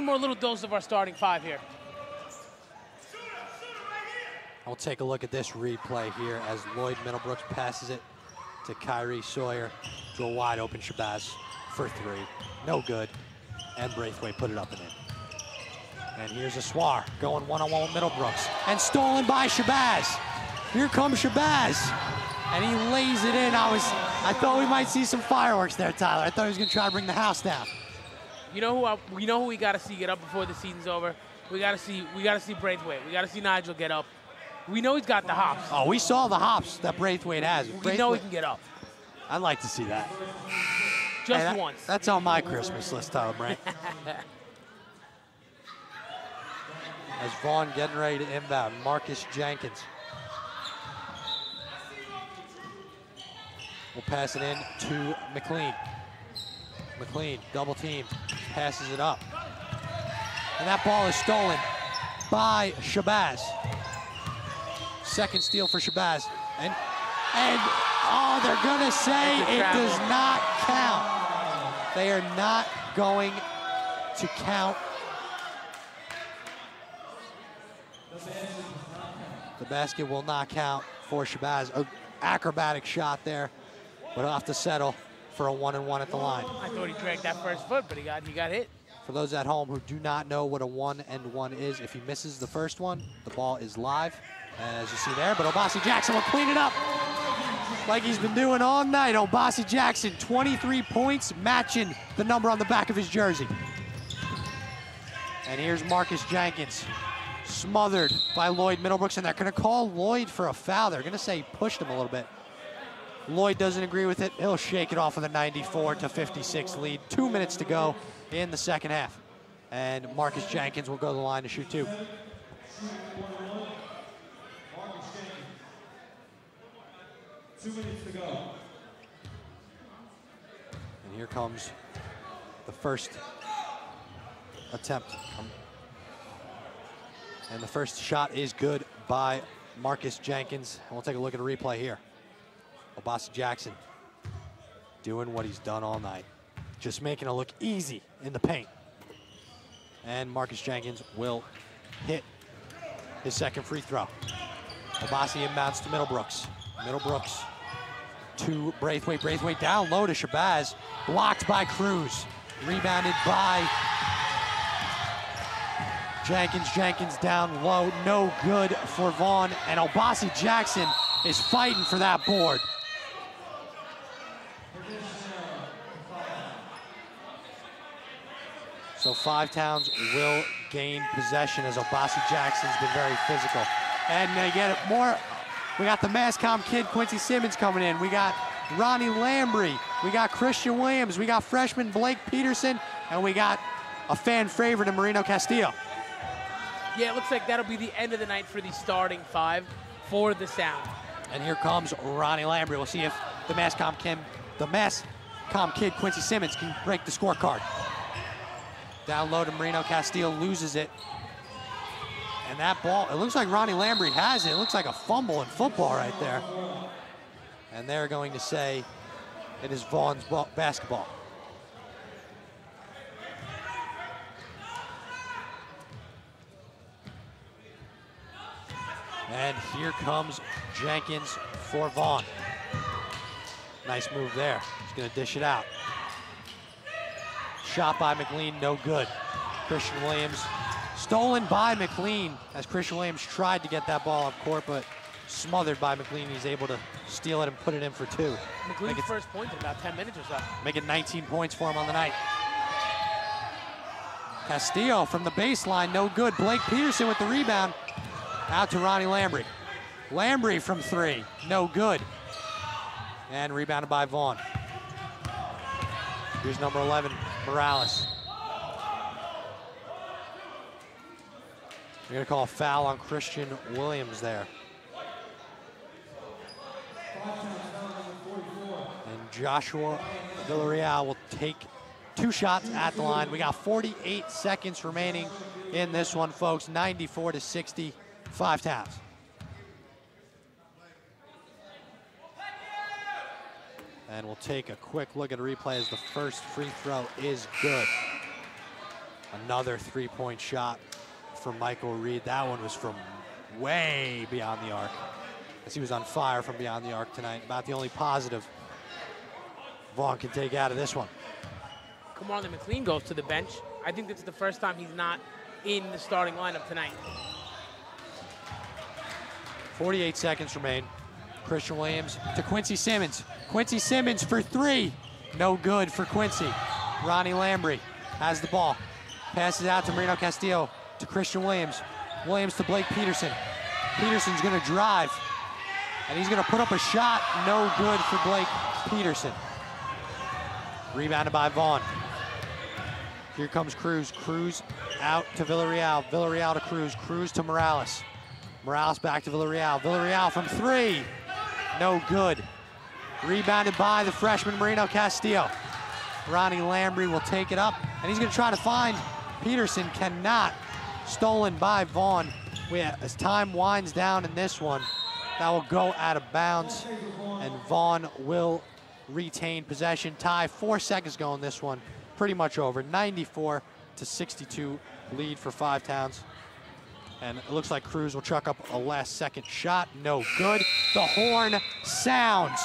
more little dose of our starting five here. I'll take a look at this replay here as Lloyd Middlebrooks passes it to Kyrie Sawyer to a wide open Shabazz for three. No good. And Braithwaite put it up and in. And here's Aswar going one-on-one with Middlebrooks. And stolen by Shabazz. Here comes Shabazz. And he lays it in. I thought we might see some fireworks there, Tyler. I thought he was gonna try to bring the house down. You know who we gotta see get up before the season's over? We gotta see Braithwaite. We gotta see Nigel get up. We know he's got the hops. Oh, we saw the hops that Braithwaite has. We know he can get up. I'd like to see that. Just once. That's on my Christmas list, Tyler Brand. As Vaughn getting ready to inbound, Marcus Jenkins will pass it in to McLean. McLean, double team, passes it up. And that ball is stolen by Shabazz. Second steal for Shabazz. And oh, they're gonna say it does not count. They are not going to count. The basket will not count for Shabazz. An acrobatic shot there, but he'll have to settle for a 1-and-1 at the line. I thought he dragged that first foot, but he got hit. For those at home who do not know what a 1-and-1 is, if he misses the first one, the ball is live, as you see there, but Obasi Jackson will clean it up like he's been doing all night. Obasi Jackson, 23 points, matching the number on the back of his jersey. And here's Marcus Jenkins, smothered by Lloyd Middlebrooks, and they're gonna call Lloyd for a foul. They're gonna say he pushed him a little bit. Lloyd doesn't agree with it. He'll shake it off with a 94-56 lead. 2 minutes to go in the second half. And Marcus Jenkins will go to the line to shoot two. 2 minutes to go. And here comes the first attempt. And the first shot is good by Marcus Jenkins. And we'll take a look at a replay here. Obasi Jackson doing what he's done all night. Just making it look easy in the paint. And Marcus Jenkins will hit his second free throw. Obasi inbounds to Middlebrooks. Middlebrooks to Braithwaite. Braithwaite down low to Shabazz. Blocked by Cruz. Rebounded by Jenkins. Jenkins down low. No good for Vaughn. And Obasi Jackson is fighting for that board. So Five Towns will gain possession as Obasi Jackson's been very physical. And they get it more. We got the Masscom kid, Quincy Simmons, coming in. We got Ronnie Lambry. We got Christian Williams. We got freshman Blake Peterson. And we got a fan favorite in Marino Castillo. Yeah, it looks like that'll be the end of the night for the starting five for the Sound. And here comes Ronnie Lambry. We'll see if the Masscom kid, Quincy Simmons, can break the scorecard. Down low to Marino Castillo, loses it. And that ball, it looks like Ronnie Lambry has it. It looks like a fumble in football right there. And they're going to say it is Vaughn's basketball. And here comes Jenkins for Vaughn. Nice move there. He's gonna dish it out. Shot by McLean, no good. Christian Williams, stolen by McLean as Christian Williams tried to get that ball up court, but smothered by McLean. He's able to steal it and put it in for two. McLean's first point in about 10 minutes or so. Making 19 points for him on the night. Castillo from the baseline, no good. Blake Peterson with the rebound. Out to Ronnie Lambry. Lambry from three, no good. And rebounded by Vaughn. Here's number 11, Morales. We're gonna call a foul on Christian Williams there. And Joshua Villarreal will take two shots at the line. We got 48 seconds remaining in this one, folks. 94-60, Five Towns. And we'll take a quick look at a replay as the first free throw is good. Another three-point shot from Michael Reed. That one was from way beyond the arc, as he was on fire from beyond the arc tonight. About the only positive Vaughn can take out of this one. Marlon McLean goes to the bench. I think this is the first time he's not in the starting lineup tonight. 48 seconds remain. Christian Williams to Quincy Simmons. Quincy Simmons for three. No good for Quincy. Ronnie Lambry has the ball. Passes out to Marino Castillo to Christian Williams. Williams to Blake Peterson. Peterson's gonna drive, and he's gonna put up a shot. No good for Blake Peterson. Rebounded by Vaughn. Here comes Cruz. Cruz out to Villarreal. Villarreal to Cruz. Cruz to Morales. Morales back to Villarreal. Villarreal from 3. No good. Rebounded by the freshman Marino Castillo. Ronnie Lambry will take it up, and he's going to try to find Peterson. Cannot. Stolen by Vaughn. As time winds down in this one, that will go out of bounds, and Vaughn will retain possession. Tie, 4 seconds ago in this one. Pretty much over. 94-62 lead for Five Towns. And it looks like Cruz will chuck up a last-second shot. No good. The horn sounds.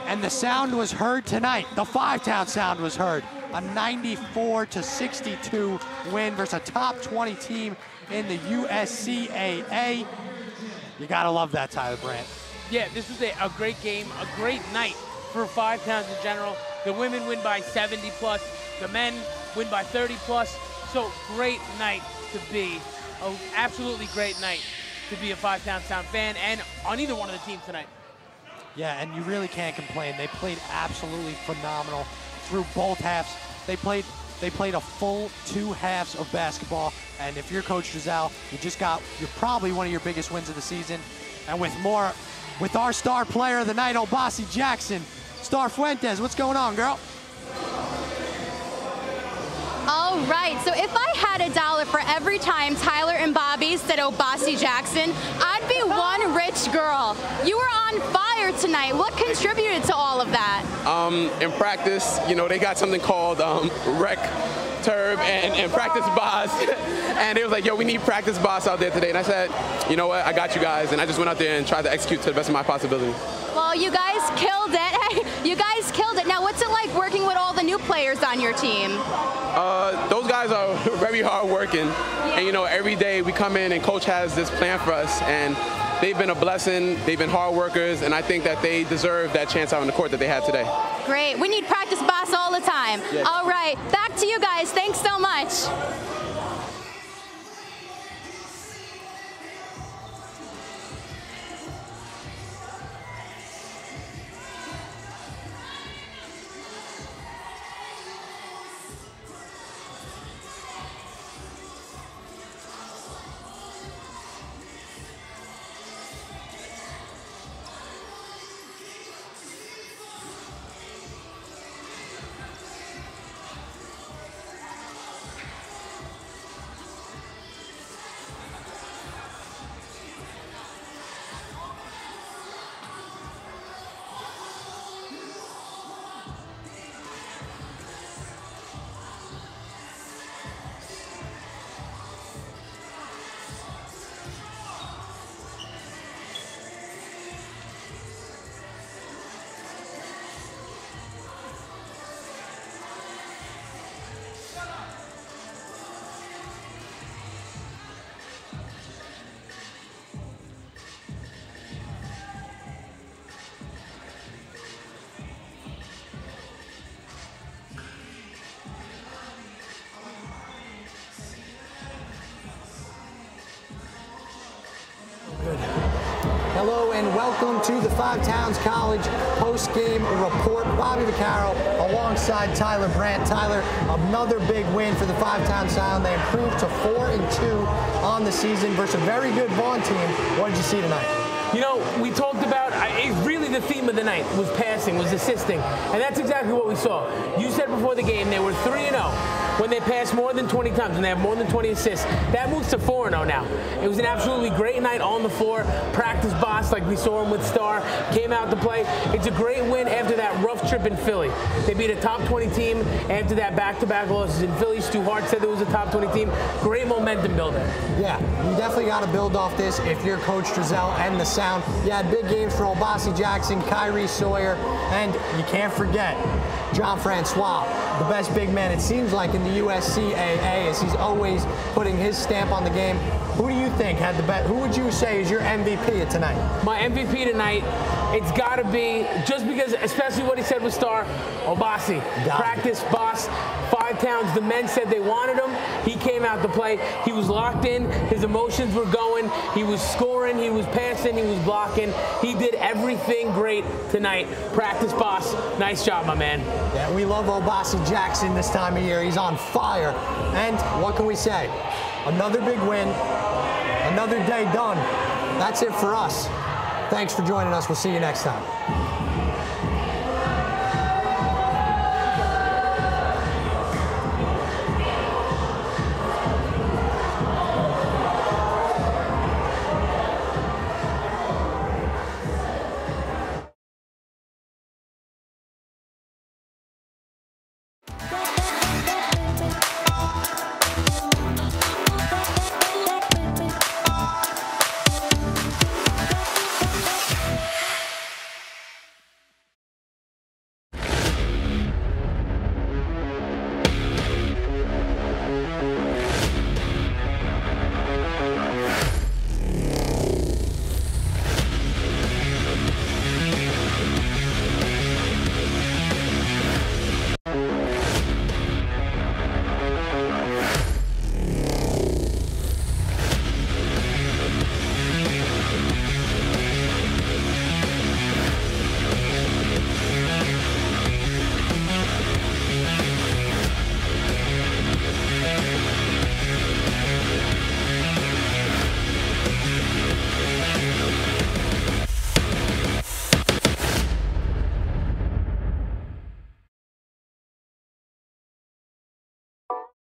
And the sound was heard tonight. The Five Town sound was heard. A 94-62 win versus a top 20 team in the USCAA. You gotta love that, Tyler Brandt. Yeah, this was a great game, a great night for Five Towns in general. The women win by 70+, the men win by 30+. So great night to be, an absolutely great night to be a Five Town Sound fan and on either one of the teams tonight. Yeah, and you really can't complain. They played absolutely phenomenal through both halves. They played a full 2 halves of basketball, and if you're Coach Drizel, you're probably one of your biggest wins of the season. And with our star player of the night, Obasi Jackson. Star Fuentes, what's going on, girl? All right, so if I had $1 for every time Tyler and Bobby said Obasi Jackson, I'd be one rich girl. You were on fire tonight. What contributed to all of that? In practice, they got something called rec term and practice boss. And it was like, yo, we need practice boss out there today. And I said, you know what, I got you guys. And I just went out there and tried to execute to the best of my possibility. Well, you guys killed it. You guys killed it. Now, what's it like working with all the new players on your team? Those guys are very hard working. Yeah. And, every day we come in and Coach has this plan for us. And they've been a blessing. They've been hard workers. And I think that they deserve that chance out on the court that they had today. Great. We need practice boss all the time. Yes. All right. Back to you guys. Thanks so much. Hello and welcome to the Five Towns College post-game report. Bobby Vaccaro alongside Tyler Brandt. Tyler, another big win for the Five Towns Sound. They improved to 4-2 on the season versus a very good Vaughn team. What did you see tonight? We talked about, really the theme of the night was passing, was assisting, and that's exactly what we saw. You said before the game they were 3-0 when they passed more than 20 times, when they have more than 20 assists. That moves to 4-0 now. It was an absolutely great night on the floor. Practice boss like we saw him with Star, came out to play. It's a great win after that rough trip in Philly. They beat a top 20 team after that back-to-back losses in Philly. Stu Hart said there was a top 20 team. Great momentum builder. Yeah, you definitely got to build off this if you're Coach Drizel and the Sound. You had big games for Obasi Jackson, Kyrie Sawyer, and you can't forget John Francois, the best big man it seems like in the USCAA, as he's always putting his stamp on the game. Who do you think had the best? Who would you say is your MVP of tonight? My MVP tonight, it's got to be, just because, especially what he said with Star, Obasi. Practice boss. boss. 5 pounds, the men said they wanted him. He came out to play. He was locked in. His emotions were going. He was scoring. He was passing. He was blocking. He did everything great tonight. Practice boss. Nice job, my man. Yeah, we love Obasi Jackson this time of year. He's on fire. And what can we say? Another big win. Another day done. That's it for us. Thanks for joining us. We'll see you next time.